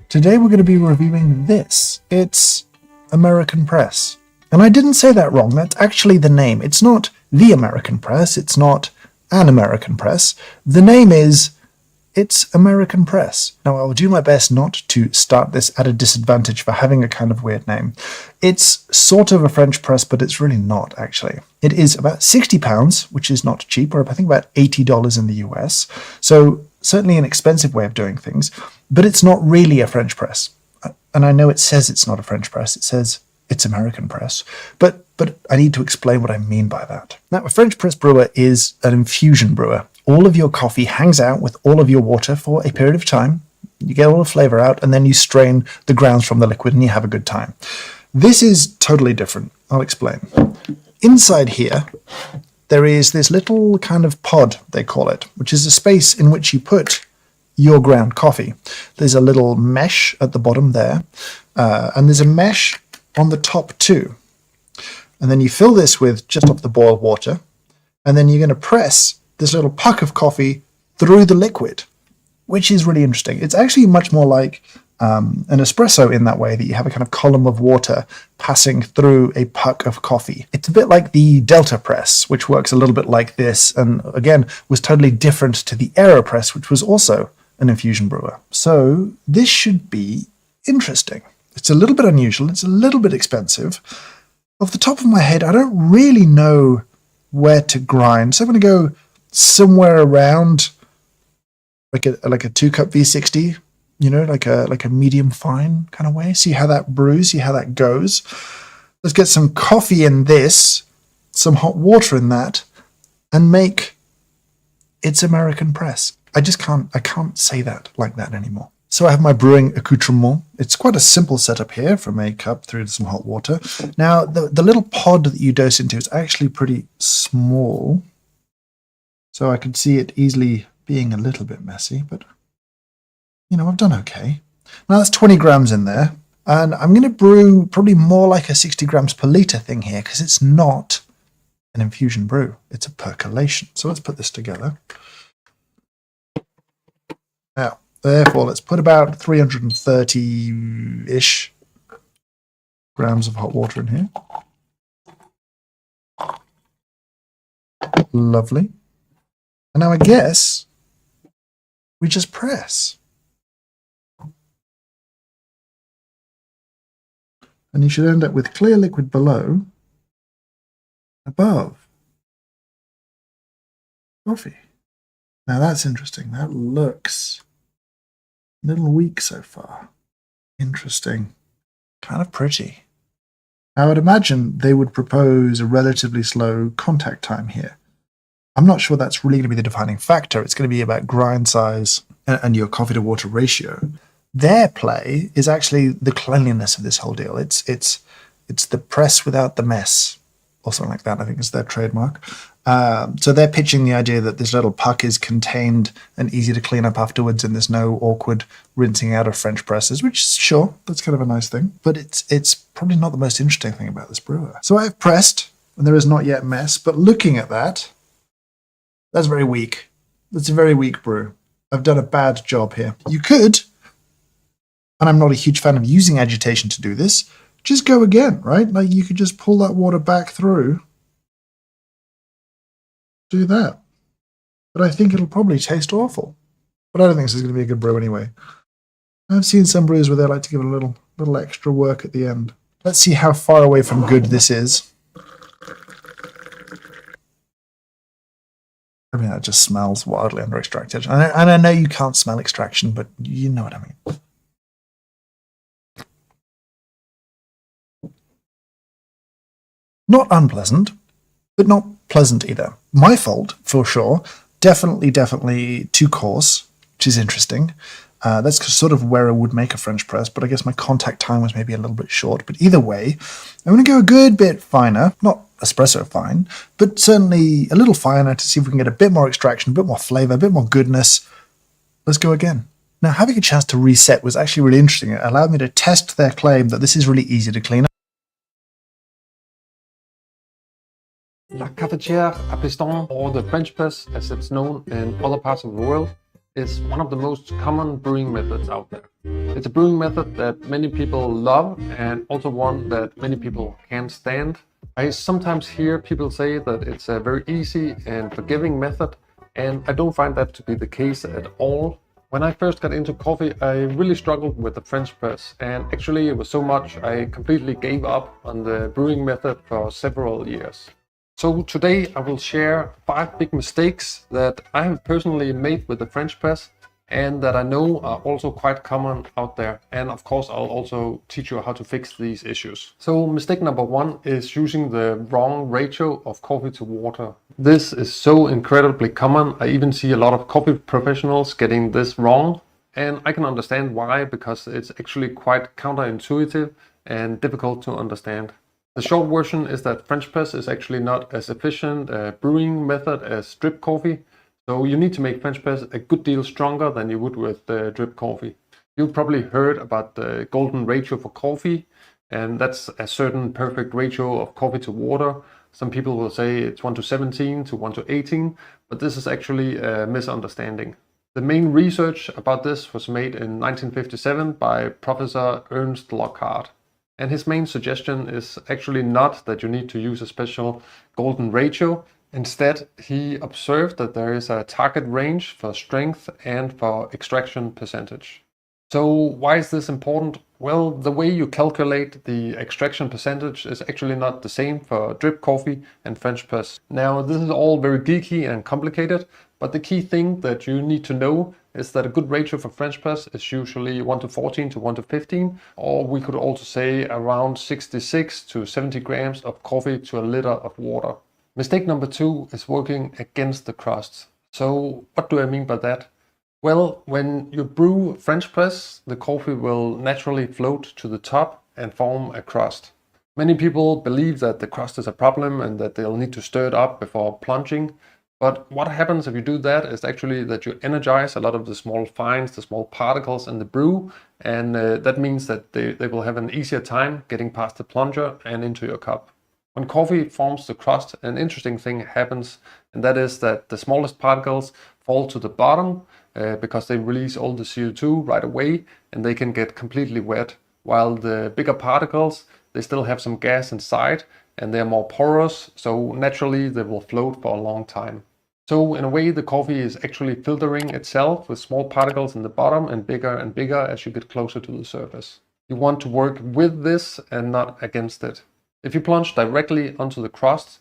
Speaker 8: Today we're going to be reviewing this. It's American Press. And I didn't say that wrong, that's actually the name. It's not the American Press, it's not an American Press. The name is It's American Press. Now I'll do my best not to start this at a disadvantage for having a kind of weird name. It's sort of a French press, but it's really not actually. It is about £60, which is not cheap, or I think about $80 in the US. So certainly an expensive way of doing things, but it's not really a French press. And I know it says it's not a French press, it says it's American Press. But but I need to explain what I mean by that. Now, a French press brewer is an infusion brewer. All of your coffee hangs out with all of your water for a period of time. You get all the flavor out, and then you strain the grounds from the liquid and you have a good time. This is totally different. I'll explain. Inside here, there is this little kind of pod, they call it, which is a space in which you put your ground coffee. There's a little mesh at the bottom there, and there's a mesh on the top too. And then you fill this with just off the boiled water, and then you're going to press this little puck of coffee through the liquid, which is really interesting. It's actually much more like an espresso in that way, that you have a kind of column of water passing through a puck of coffee. It's a bit like the Delta press, which works a little bit like this, and again, was totally different to the AeroPress, which was also an infusion brewer. So this should be interesting. It's a little bit unusual. It's a little bit expensive. Off the top of my head, I don't really know where to grind. So I'm going to go somewhere around like a 2-cup V60, you know, like a medium fine kind of way. See how that brews, see how that goes. Let's get some coffee in this, some hot water in that, and make its American press. I can't say that like that anymore. So I have my brewing accoutrement. It's quite a simple setup here, from a cup through to some hot water. Now, the little pod that you dose into is actually pretty small, so I could see it easily being a little bit messy, but, you know, I've done okay. Now, that's 20 grams in there, and I'm going to brew probably more like a 60 grams per litre thing here, because it's not an infusion brew. It's a percolation. So let's put this together. Now, therefore, let's put about 330-ish grams of hot water in here. Lovely. And now I guess we just press. And you should end up with clear liquid below, above coffee. Now that's interesting. That looks a little weak so far. Interesting. Kind of pretty. I would imagine they would propose a relatively slow contact time here. I'm not sure that's really going to be the defining factor. It's going to be about grind size and your coffee to water ratio. Their play is actually the cleanliness of this whole deal. It's the press without the mess, or something like that. I think is their trademark. So they're pitching the idea that this little puck is contained and easy to clean up afterwards, and there's no awkward rinsing out of French presses, which, sure, that's kind of a nice thing. But it's probably not the most interesting thing about this brewer. So I've pressed, and there is not yet mess, but looking at that, that's very weak. That's a very weak brew. I've done a bad job here. You could, and I'm not a huge fan of using agitation to do this, just go again, right? Like you could just pull that water back through. Do that. But I think it'll probably taste awful. But I don't think this is going to be a good brew anyway. I've seen some brews where they like to give it a little extra work at the end. Let's see how far away from good this is. I mean, that just smells wildly under extracted. And I know you can't smell extraction, but you know what I mean. Not unpleasant, but not pleasant either. My fault, for sure. Definitely too coarse, which is interesting. That's sort of where I would make a French press, but I guess my contact time was maybe a little bit short. But either way, I'm going to go a good bit finer, not espresso fine, but certainly a little finer to see if we can get a bit more extraction, a bit more flavor, a bit more goodness. Let's go again. Now, having a chance to reset was actually really interesting. It allowed me to test their claim that this is really easy to clean up.
Speaker 9: La cafetière à piston, or the French press as it's known in other parts of the world, is one of the most common brewing methods out there. It's a brewing method that many people love and also one that many people can't stand. I sometimes hear people say that it's a very easy and forgiving method, and I don't find that to be the case at all. When I first got into coffee, I really struggled with the French press, and actually it was so much I completely gave up on the brewing method for several years. So today I will share 5 big mistakes that I have personally made with the French press and that I know are also quite common out there. And of course, I'll also teach you how to fix these issues. So mistake number 1 is using the wrong ratio of coffee to water. This is so incredibly common. I even see a lot of coffee professionals getting this wrong. And I can understand why, because it's actually quite counterintuitive and difficult to understand. The short version is that French press is actually not as efficient a brewing method as drip coffee. So you need to make French press a good deal stronger than you would with drip coffee. You've probably heard about the golden ratio for coffee, and that's a certain perfect ratio of coffee to water. Some people will say it's 1:17 to 1:18, but this is actually a misunderstanding. The main research about this was made in 1957 by Professor Ernst Lockhart. And his main suggestion is actually not that you need to use a special golden ratio. Instead, he observed that there is a target range for strength and for extraction percentage. So why is this important? Well, the way you calculate the extraction percentage is actually not the same for drip coffee and French press. Now, this is all very geeky and complicated, but the key thing that you need to know is that a good ratio for French press is usually 1:14 to 1:15, or we could also say around 66 to 70 grams of coffee to a liter of water. Mistake number 2 is working against the crust. So what do I mean by that? Well, when you brew French press, the coffee will naturally float to the top and form a crust. Many people believe that the crust is a problem and that they'll need to stir it up before plunging. But what happens if you do that is actually that you energize a lot of the small fines, the small particles in the brew, and that means that they will have an easier time getting past the plunger and into your cup. When coffee forms the crust, an interesting thing happens, and that is that the smallest particles fall to the bottom because they release all the CO2 right away and they can get completely wet, while the bigger particles, they still have some gas inside and they're more porous, so naturally they will float for a long time. So in a way, the coffee is actually filtering itself with small particles in the bottom and bigger as you get closer to the surface. You want to work with this and not against it. If you plunge directly onto the crust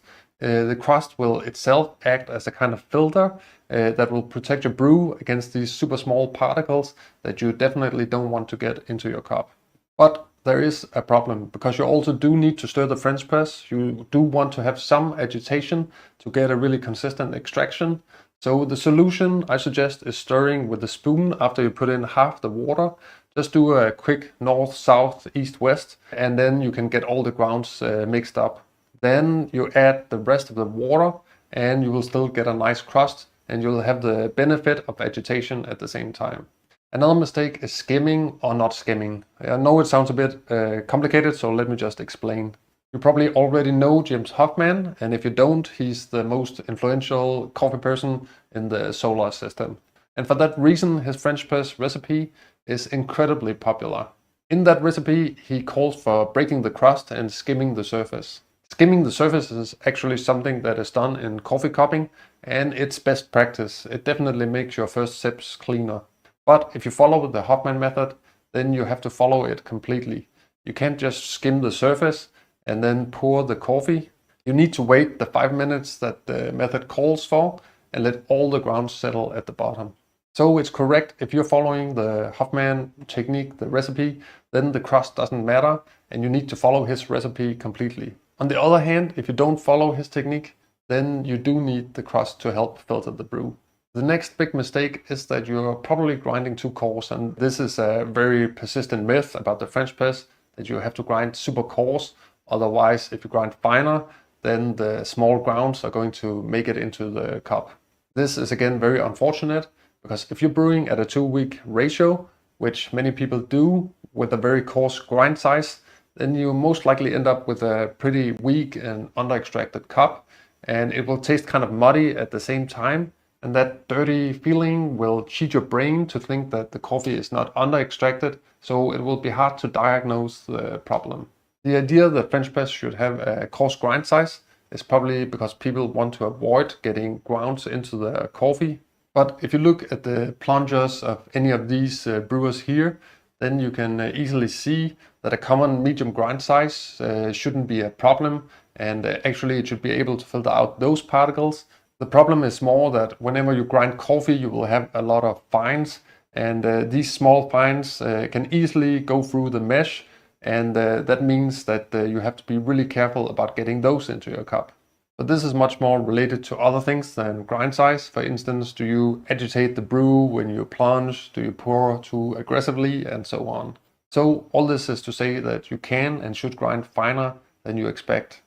Speaker 9: will itself act as a kind of filter that will protect your brew against these super small particles that you definitely don't want to get into your cup. But there is a problem, because you also do need to stir the French press. You do want to have some agitation to get a really consistent extraction. So the solution I suggest is stirring with a spoon after you put in half the water. Just do a quick north, south, east, west, and then you can get all the grounds mixed up. Then you add the rest of the water and you will still get a nice crust, and you'll have the benefit of agitation at the same time. Another mistake is skimming or not skimming. I know it sounds a bit complicated, so let me just explain. You probably already know James Hoffmann, and if you don't, he's the most influential coffee person in the solar system. And for that reason, his French press recipe is incredibly popular. In that recipe, he calls for breaking the crust and skimming the surface. Skimming the surface is actually something that is done in coffee cupping, and it's best practice. It definitely makes your first sips cleaner. But if you follow the Hoffmann method, then you have to follow it completely. You can't just skim the surface and then pour the coffee. You need to wait the 5 minutes that the method calls for and let all the grounds settle at the bottom. So it's correct, if you're following the Hoffmann technique, the recipe, then the crust doesn't matter and you need to follow his recipe completely. On the other hand, if you don't follow his technique, then you do need the crust to help filter the brew. The next big mistake is that you're probably grinding too coarse, and this is a very persistent myth about the French press, that you have to grind super coarse. Otherwise, if you grind finer, then the small grounds are going to make it into the cup. This is again very unfortunate, because if you're brewing at a 2-week ratio, which many people do with a very coarse grind size, then you most likely end up with a pretty weak and under-extracted cup, and it will taste kind of muddy at the same time. And that dirty feeling will cheat your brain to think that the coffee is not under-extracted, so it will be hard to diagnose the problem. The idea that French press should have a coarse grind size is probably because people want to avoid getting grounds into the coffee. But if you look at the plungers of any of these brewers here, then you can easily see that a common medium grind size shouldn't be a problem, and actually it should be able to filter out those particles. The problem is more that whenever you grind coffee, you will have a lot of fines, and these small fines can easily go through the mesh, and that means that you have to be really careful about getting those into your cup. But this is much more related to other things than grind size. For instance, do you agitate the brew when you plunge? Do you pour too aggressively? And so on. So all this is to say that you can and should grind finer than you expect.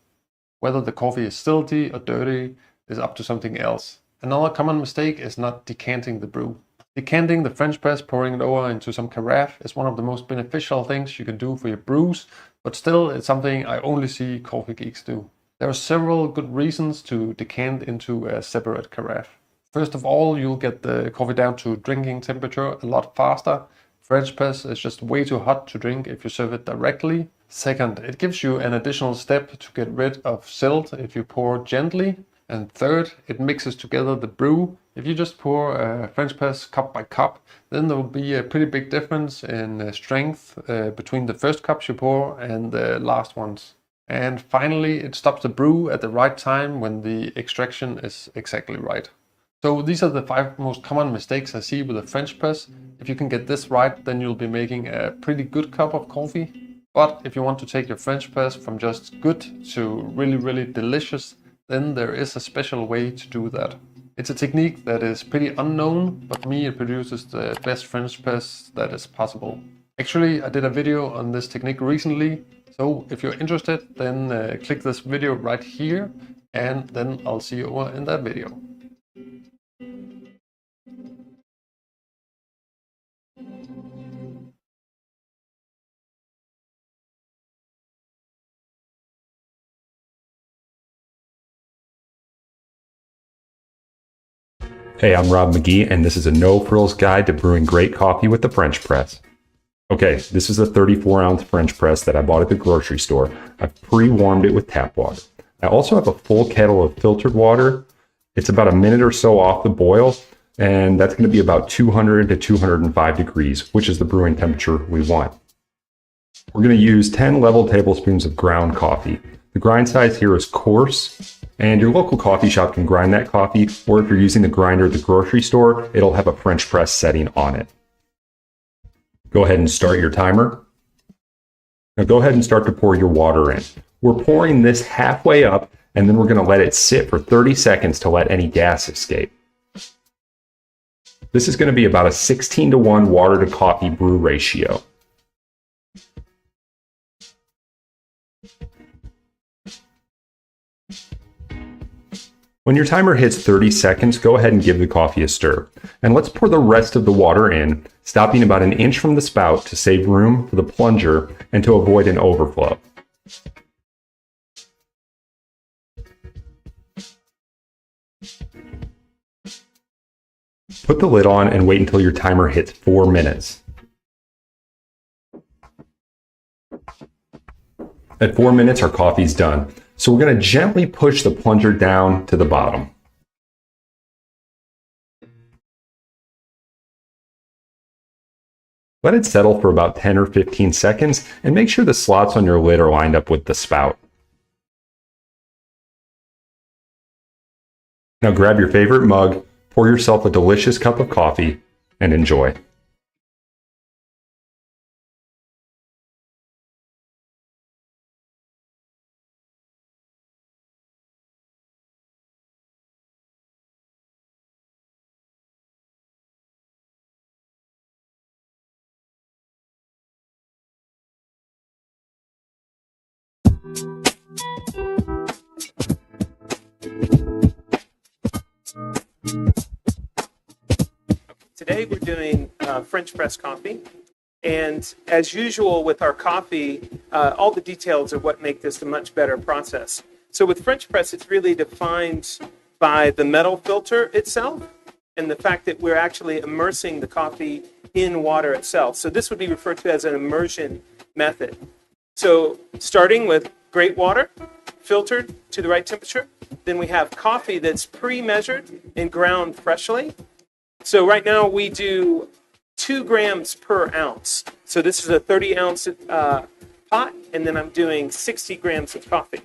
Speaker 9: Whether the coffee is silty or dirty is up to something else. Another common mistake is not decanting the brew. Decanting the French press, pouring it over into some carafe is one of the most beneficial things you can do for your brews, but still it's something I only see coffee geeks do. There are several good reasons to decant into a separate carafe. First of all, you'll get the coffee down to drinking temperature a lot faster. French press is just way too hot to drink if you serve it directly. Second, it gives you an additional step to get rid of silt if you pour gently. And third, it mixes together the brew. If you just pour French press cup by cup, then there will be a pretty big difference in strength between the first cups you pour and the last ones. And finally, it stops the brew at the right time when the extraction is exactly right. So these are the 5 most common mistakes I see with a French press. If you can get this right, then you'll be making a pretty good cup of coffee. But if you want to take your French press from just good to really, really delicious, then there is a special way to do that. It's a technique that is pretty unknown, but for me it produces the best French press that is possible. Actually, I did a video on this technique recently. So if you're interested, then click this video right here, and then I'll see you over in that video.
Speaker 10: Hey, I'm Rob McGee, and this is a no-frills guide to brewing great coffee with the French press. Okay, this is a 34-ounce French press that I bought at the grocery store. I've pre-warmed it with tap water. I also have a full kettle of filtered water. It's about a minute or so off the boil, and that's going to be about 200 to 205 degrees, which is the brewing temperature we want. We're going to use 10 level tablespoons of ground coffee. The grind size here is coarse, and your local coffee shop can grind that coffee, or if you're using the grinder at the grocery store, it'll have a French press setting on it. Go ahead and start your timer. Now go ahead and start to pour your water in. We're pouring this halfway up, and then we're going to let it sit for 30 seconds to let any gas escape. This is going to be about a 16-to-1 water to coffee brew ratio. When your timer hits 30 seconds, go ahead and give the coffee a stir. And let's pour the rest of the water in, stopping about an inch from the spout to save room for the plunger and to avoid an overflow. Put the lid on and wait until your timer hits 4 minutes. At 4 minutes, our coffee's done. So we're going to gently push the plunger down to the bottom. Let it settle for about 10 or 15 seconds and make sure the slots on your lid are lined up with the spout. Now grab your favorite mug, pour yourself a delicious cup of coffee, and enjoy.
Speaker 11: Today we're doing French press coffee, and as usual with our coffee, all the details are what make this a much better process. So with French press, it's really defined by the metal filter itself and the fact that we're actually immersing the coffee in water itself. So this would be referred to as an immersion method. So starting with great water, filtered to the right temperature, then we have coffee that's pre-measured and ground freshly. So right now we do 2 grams per ounce. So this is a 30-ounce pot, and then I'm doing 60 grams of coffee.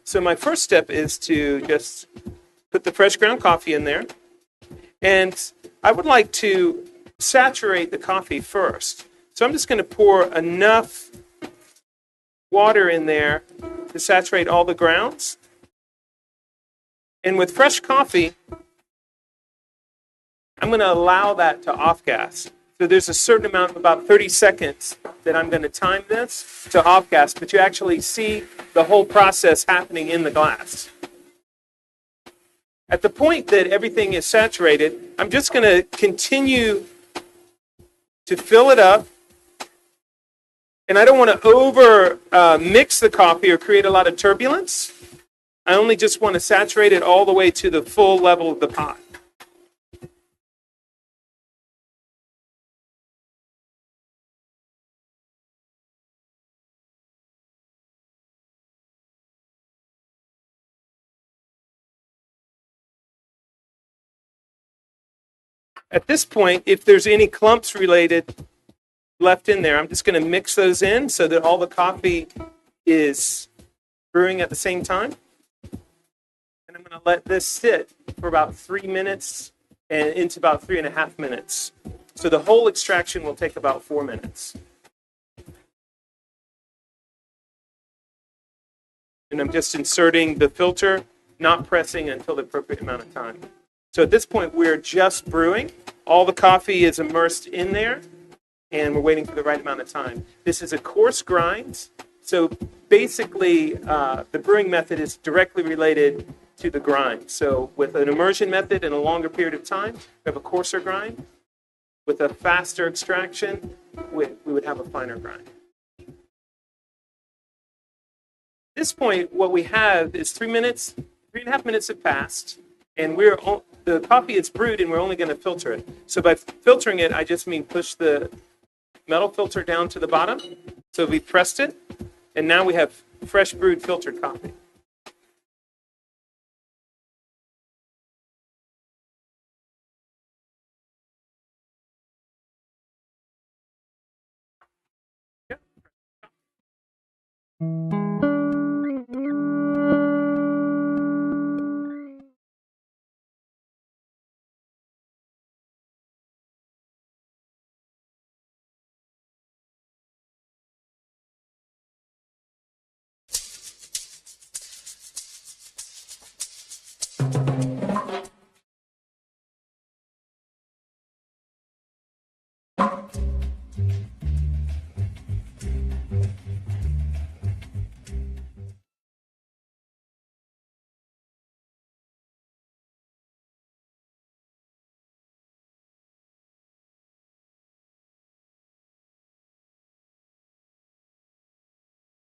Speaker 11: So my first step is to just put the fresh ground coffee in there. And I would like to saturate the coffee first. So I'm just going to pour enough water in there to saturate all the grounds. And with fresh coffee, I'm going to allow that to off gas. So there's a certain amount, about 30 seconds, that I'm going to time this to off gas, but you actually see the whole process happening in the glass. At the point that everything is saturated, I'm just going to continue to fill it up. And I don't want to over mix the coffee or create a lot of turbulence. I only just want to saturate it all the way to the full level of the pot. At this point, if there's any clumps related left in there, I'm just going to mix those in so that all the coffee is brewing at the same time. And I'm going to let this sit for about 3 minutes and into about 3.5 minutes. So the whole extraction will take about 4 minutes. And I'm just inserting the filter, not pressing until the appropriate amount of time. So at this point, we're just brewing. All the coffee is immersed in there, and we're waiting for the right amount of time. This is a coarse grind. So basically, the brewing method is directly related to the grind. So with an immersion method in a longer period of time, we have a coarser grind. With a faster extraction, we would have a finer grind. At this point, what we have is 3 minutes, 3.5 minutes have passed, and the coffee is brewed, and we're only going to filter it. So by filtering it, I just mean push the metal filter down to the bottom. So we pressed it, and now we have fresh brewed filtered coffee.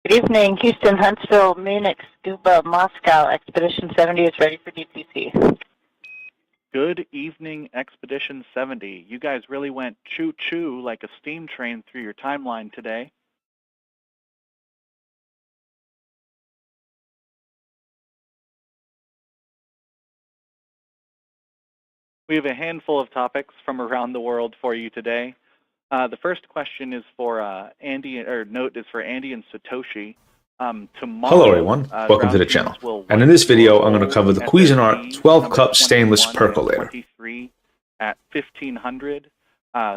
Speaker 12: Good evening, Houston, Huntsville, Munich, Scuba, Moscow. Expedition 70 is ready for DPC.
Speaker 5: Good evening, Expedition 70. You guys really went choo-choo like a steam train through your timeline today. We have a handful of topics from around the world for you today. The first question is for Andy, or note is for Andy and Satoshi. Tomorrow,
Speaker 13: hello everyone, welcome to the channel. And in this video, I'm going to cover the Cuisinart 12-cup stainless percolator.
Speaker 5: At 1500.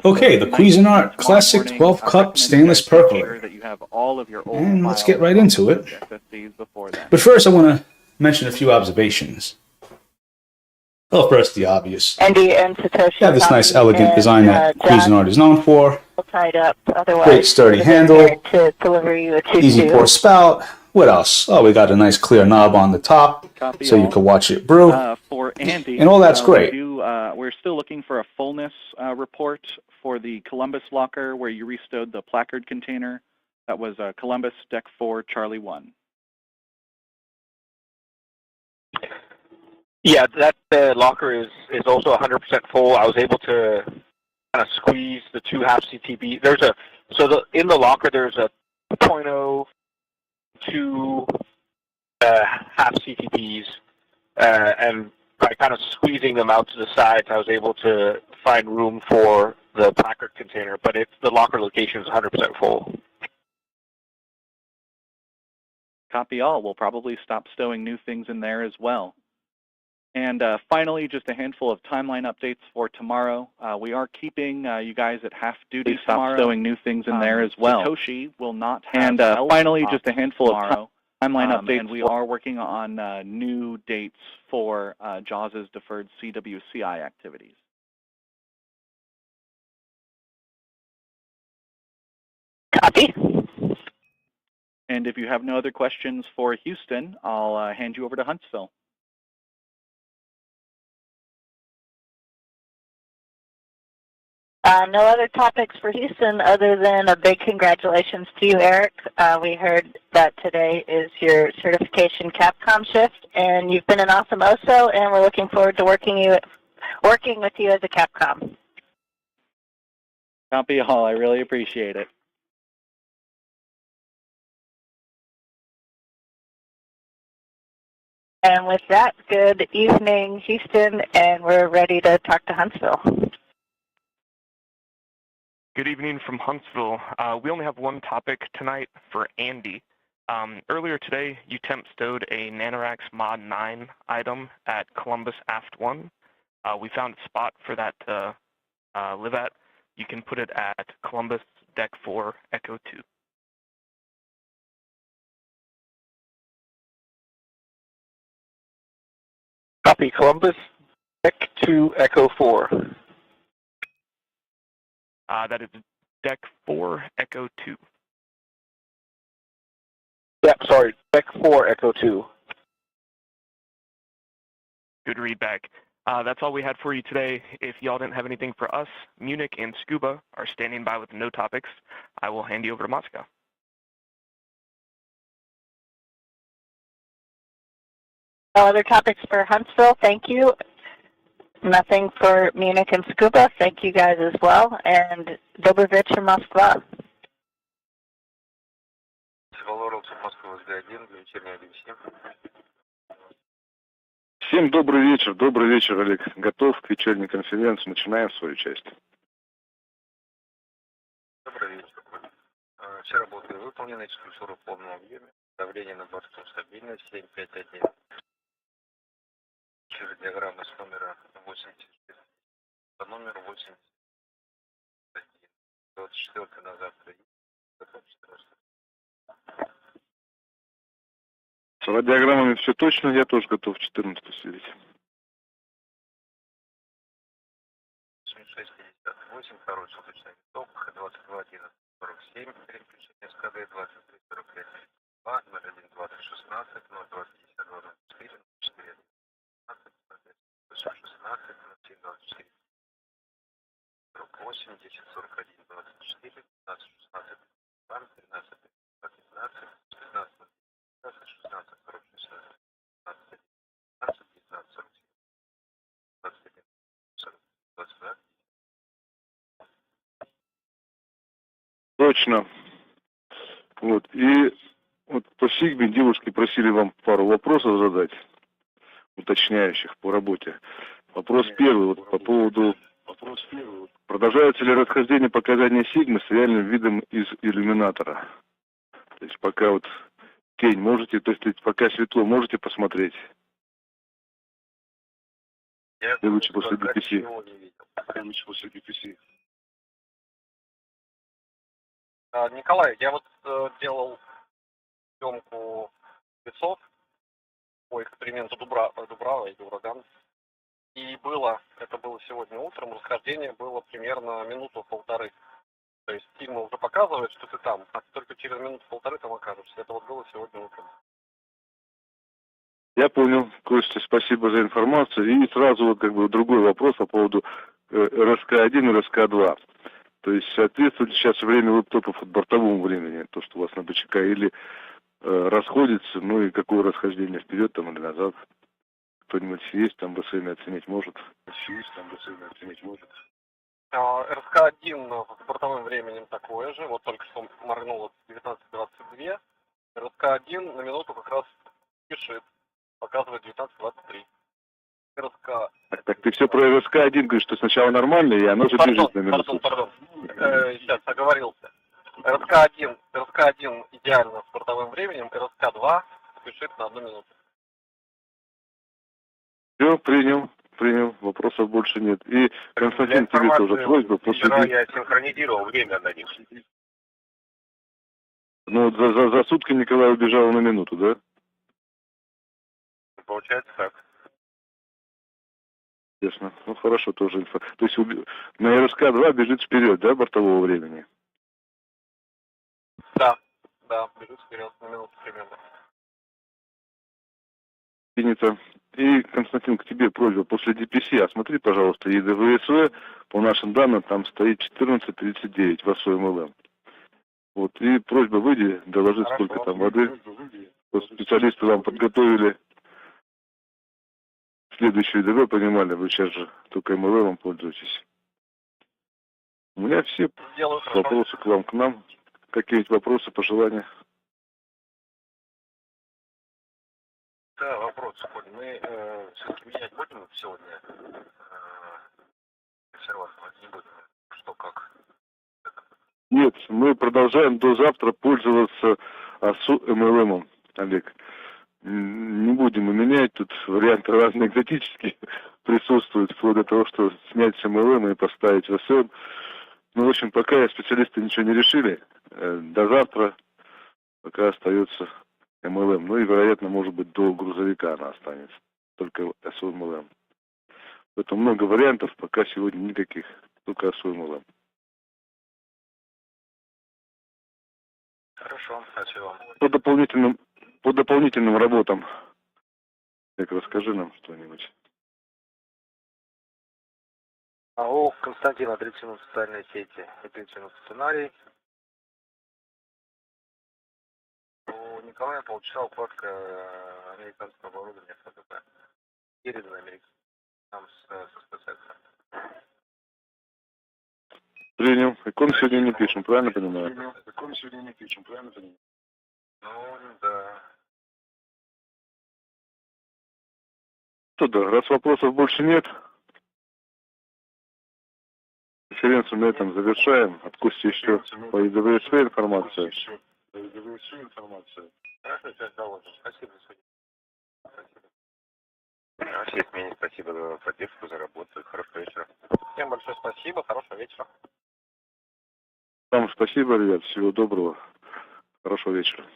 Speaker 13: Okay, the Cuisinart Classic 12-cup stainless percolator. And let's get right into it. But first, I want to mention a few observations. Well, first, the obvious.
Speaker 12: Andy and Satoshi.
Speaker 13: Yeah, this nice, elegant design that Cuisinart is known for.
Speaker 12: Tied up. Otherwise,
Speaker 13: great sturdy handle.
Speaker 12: To deliver you a
Speaker 13: easy pour spout. What else? Oh, we got a nice clear knob on the top, so you can watch it brew.
Speaker 5: For Andy,
Speaker 13: and all that's great.
Speaker 5: We're still looking for a fullness report for the Columbus locker where you restowed the placard container. That was Columbus Deck 4, Charlie 1.
Speaker 6: Yeah, that locker is also 100% full. I was able to kind of squeeze the 2 half CTB. In the locker there's a 2.0, 2 half CTBs, and by kind of squeezing them out to the sides, I was able to find room for the placard container. But the locker location is 100% full.
Speaker 5: Copy all. We'll probably stop stowing new things in there as well. And finally, just a handful of timeline updates for tomorrow. We are keeping you guys at half duty tomorrow. Stowing new things in there as well. Satoshi will not have. And finally, just a handful of timeline updates. And we are working on new dates for JAWS's deferred CWCI activities.
Speaker 12: Copy.
Speaker 5: And if you have no other questions for Houston, I'll hand you over to Huntsville.
Speaker 12: No other topics for Houston other than a big congratulations to you, Eric. We heard that today is your certification Capcom shift, and you've been an awesome OSO, and we're looking forward to working with you as a Capcom.
Speaker 5: Copy all. I really appreciate it.
Speaker 12: And with that, good evening, Houston, and we're ready to talk to Huntsville.
Speaker 2: Good evening from Huntsville. We only have one topic tonight for Andy. Earlier today, you temp stowed a Nanoracks Mod 9 item at Columbus Aft 1. We found a spot for that to live at. You can put it at Columbus Deck 4 Echo 2.
Speaker 6: Copy, Columbus Deck 2 Echo 4.
Speaker 2: That is Deck 4 Echo 2.
Speaker 6: Yep, sorry, Deck 4 Echo 2.
Speaker 2: Good read back. That's all we had for you today. If y'all didn't have anything for us, Munich and Scuba are standing by with no topics. I will hand you over to Moscow.
Speaker 12: No other topics for Huntsville. Thank you. Nothing for Munich and Scuba. Thank you guys as well. And Добрый вечер, Москва.
Speaker 14: Всем добрый вечер, Олег. Готов к вечерней конференции. Начинаем свою часть.
Speaker 15: Добрый вечер. Все работы выполнены, экскурсоры в полном объеме. Давление на борту стабильно, 751. Через диаграммы с номера 80 по номеру 81. 24 на завтра.
Speaker 14: С радиограммами все точно, я тоже готов 14 сидеть.
Speaker 15: 7658, второй суточный виток, 221147, переключение СКД 2345, 2, 01, 2016, 0252, 04, 4, 16, 07, 24, 48, 10, 41, 24, 15, 16, 13, 15, 15, 16, 40, 16, 15, 19, 47, 21, 22.
Speaker 14: Точно. Вот. И вот по Сигме девушки просили вам пару вопросов задать, уточняющих по работе. Вопрос первый, вот по поводу, продолжается ли расхождение показаний Сигмы с реальным видом из иллюминатора? То есть пока вот тень можете, то есть пока светло можете посмотреть? И лучше после DPC.
Speaker 6: Николай, я вот делал съемку весов по эксперименту Дубрава и Ураган. И это было сегодня утром, расхождение было примерно минуту-полторы. То есть Сигма уже показывает, что ты там, а только через минуту-полторы там окажешься. Это вот было сегодня утром.
Speaker 14: Я понял, Костя, спасибо за информацию. И сразу вот как бы другой вопрос по поводу РСК-1 и РСК-2. То есть соответствует сейчас время лэптопов от бортовому времени, то, что у вас на БЧК, или расходится, ну и какое расхождение вперед там или назад? Кто-нибудь есть там БСМ оценить может?
Speaker 6: РСК-1 с бортовым временем такое же, вот только что моргнуло 19:22. РСК-1 на минуту как раз пишет, показывает 19:23. РСК...
Speaker 14: Так ты все про РСК-1 говоришь, что сначала нормально, и оно же бежит на минуту.
Speaker 6: Пардон. Сейчас оговорился. РСК-1 идеально с бортовым временем, РСК-2 спешит на 1 минуту.
Speaker 14: Все, Все, принял. Вопросов больше нет. И, Константин, тебе тоже просьба
Speaker 15: Вчера я синхронизировал время на них.
Speaker 14: Ну, за сутки Николай убежал на минуту, да?
Speaker 15: Получается так.
Speaker 14: Ясно. Ну, хорошо, тоже инфа. То есть на РСК-2 бежит вперед, да, бортового времени?
Speaker 15: Да, бежит вперед на минуту примерно.
Speaker 14: Принято. И, Константин, к тебе просьба. После DPC осмотри, пожалуйста, ЕДВСВ. По нашим данным, там стоит 14:39 в АСО-МЛМ. Вот. И просьба выйди, доложи, сколько там воды. Специалисты вам подготовили следующую ЕДВ, понимали, вы сейчас же только МЛМом пользуетесь. У меня все вопросы к вам, к нам. Какие-нибудь вопросы, пожелания?
Speaker 15: Да, вопрос, Коль. Мы все-таки менять будем сегодня? Консервацию не будем. Что, как?
Speaker 14: Нет, мы продолжаем до завтра пользоваться АСУ-МЛМом, Олег. Не будем мы менять, тут варианты разные экзотические присутствуют, вплоть до того, что снять с МЛМ и поставить в СМ. Ну, в общем, пока специалисты ничего не решили, до завтра пока остается МЛМ. Ну и, вероятно, может быть, до грузовика она останется. Только АСУ МЛМ. Поэтому много вариантов, пока сегодня никаких. Только АСУ МЛМ.
Speaker 15: Хорошо, спасибо.
Speaker 14: По дополнительным работам. Так, расскажи нам что-нибудь.
Speaker 15: АО Константин, оперативные социальные сети, оперативный сценарий. У Николая полчаса укладка американского оборудования ФДП. Передано американцам с спецэкса.
Speaker 14: Принял. Икон сегодня не пишем, правильно понимаю?
Speaker 15: Ну, да.
Speaker 14: Что да, раз вопросов больше нет, конференцию на этом завершаем. От Кости еще по ЕДВСВ информация.
Speaker 15: Хорошо, сейчас доложим. Спасибо, судья. Всем мнений спасибо за поддержку, за работу. Хорошего вечера. Всем большое спасибо, хорошего вечера.
Speaker 14: Вам спасибо, ребят. Всего доброго. Хорошего вечера.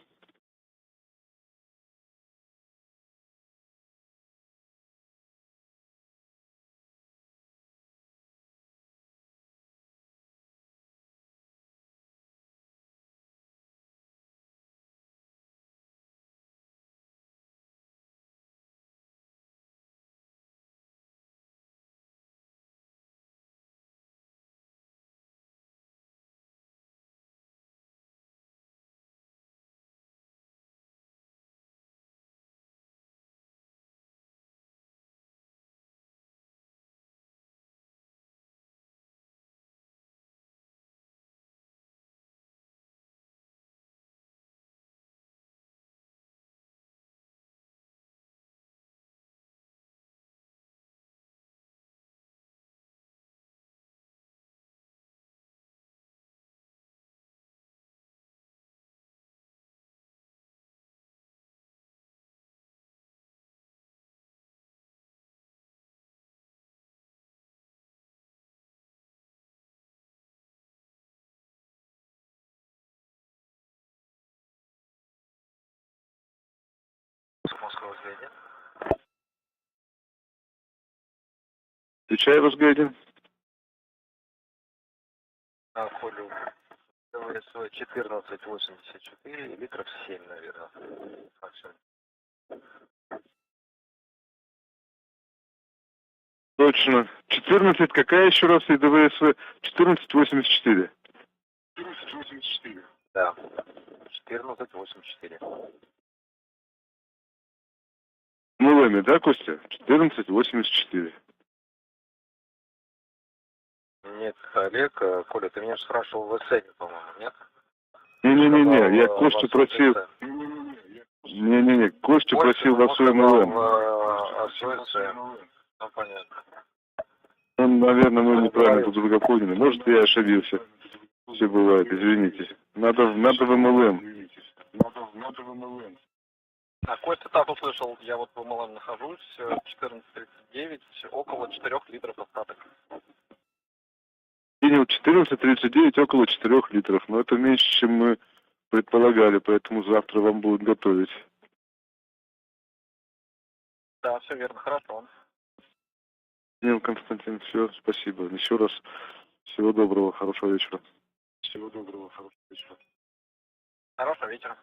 Speaker 15: Москва, Возгрейдин.
Speaker 14: Отвечаю, Возгрейдин.
Speaker 15: Колю ДВСВ 1484, литров 7, наверное.
Speaker 14: Точно. 14, какая еще раз ЕДВСВ? 1484.
Speaker 15: 1484. Да. 1484.
Speaker 14: МЛМ, да, Костя? 1484.
Speaker 15: Нет, Олег, Коля, ты меня же спрашивал в СН, по-моему, нет?
Speaker 14: Не-не-не, я Костю просил... Не-не-не, Костю просил в АСО МЛМ.
Speaker 15: Ну, понятно.
Speaker 14: Ну, наверное, мы неправильно друг друга поняли. Может, я ошибился. Все бывает, извините. Надо в МЛМ.
Speaker 15: А какой цитат услышал? Я вот в МЛМ нахожусь, 14.39, около 4 литров остаток.
Speaker 14: И 14.39, около 4 литров. Но это меньше, чем мы предполагали, поэтому завтра вам будут готовить.
Speaker 15: Да, все верно, хорошо.
Speaker 14: Константин, все, спасибо. Еще раз всего доброго, хорошего вечера. Всего доброго, хорошего вечера.
Speaker 15: Хорошего вечера.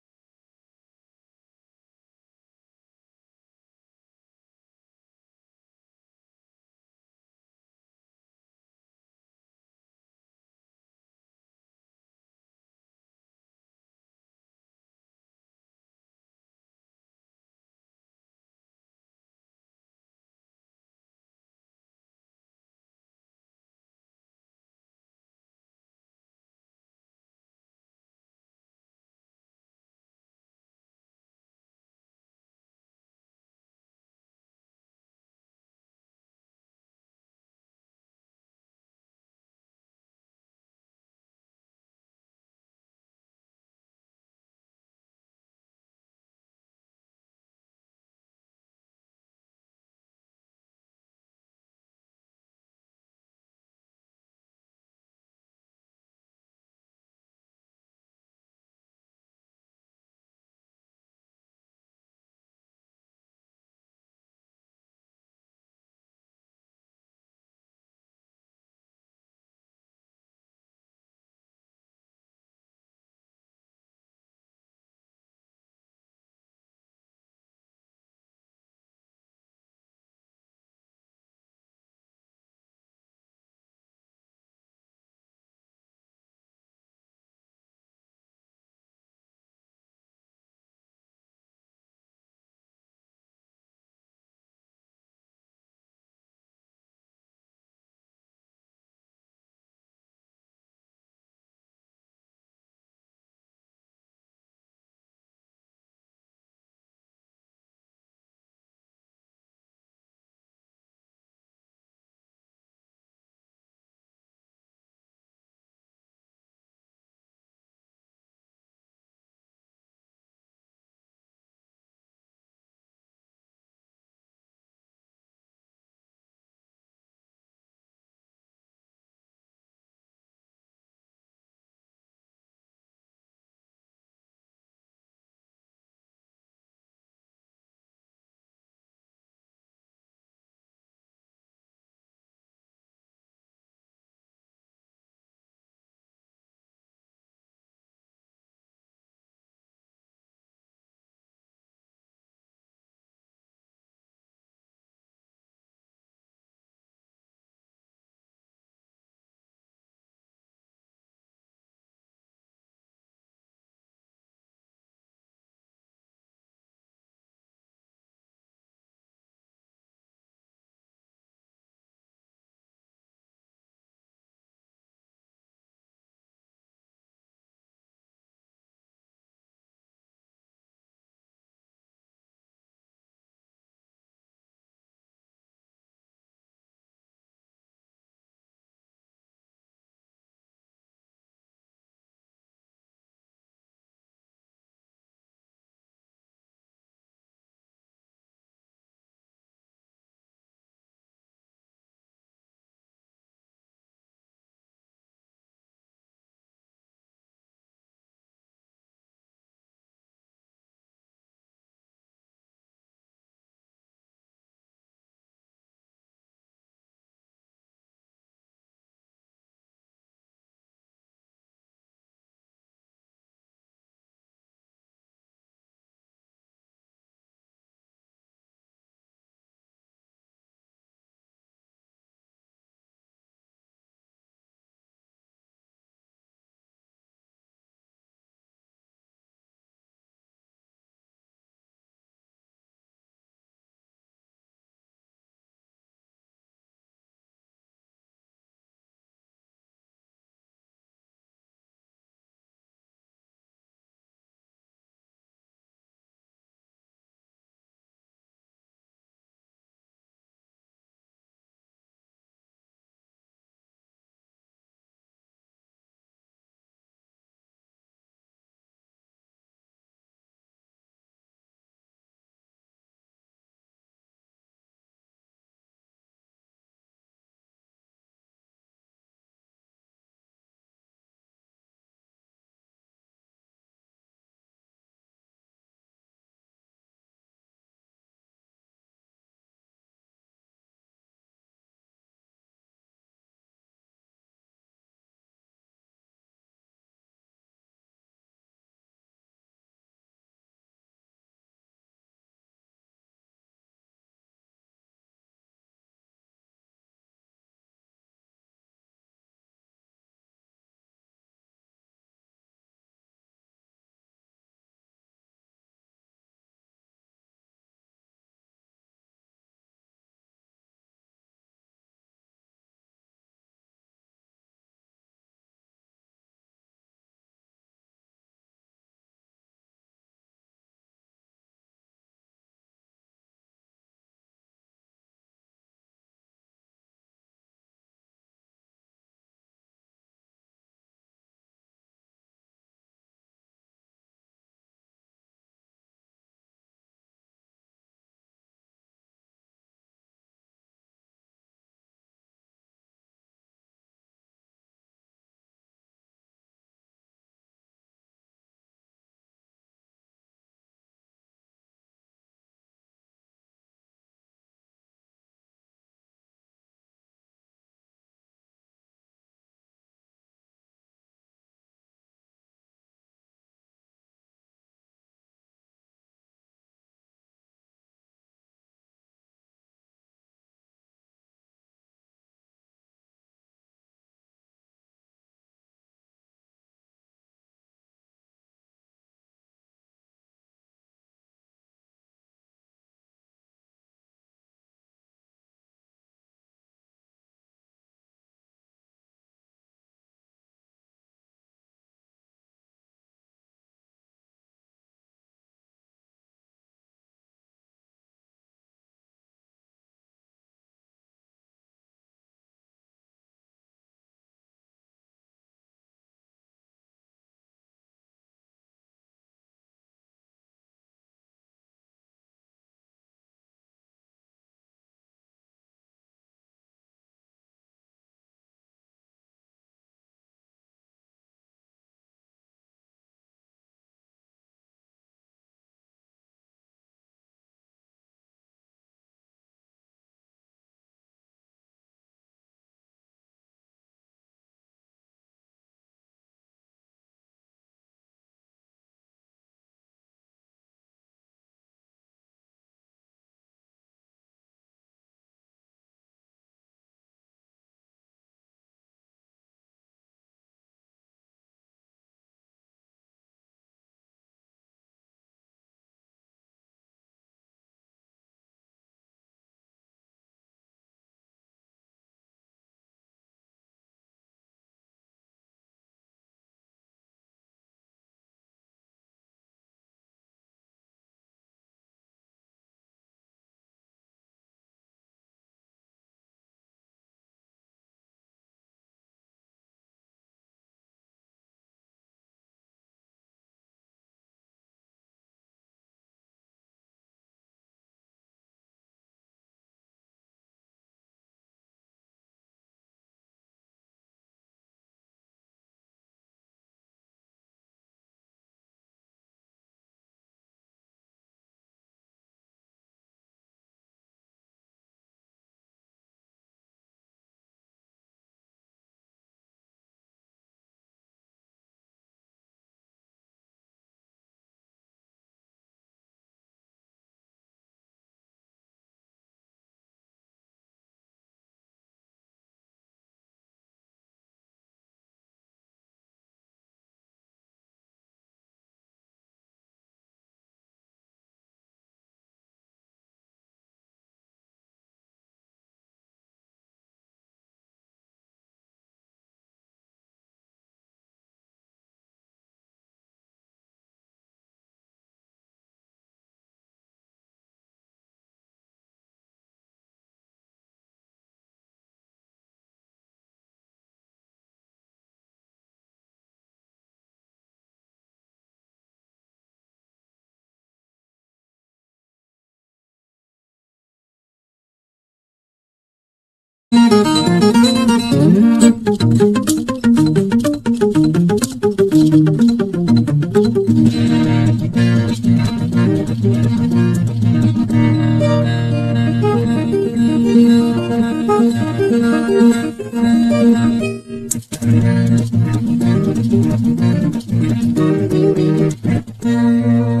Speaker 8: you.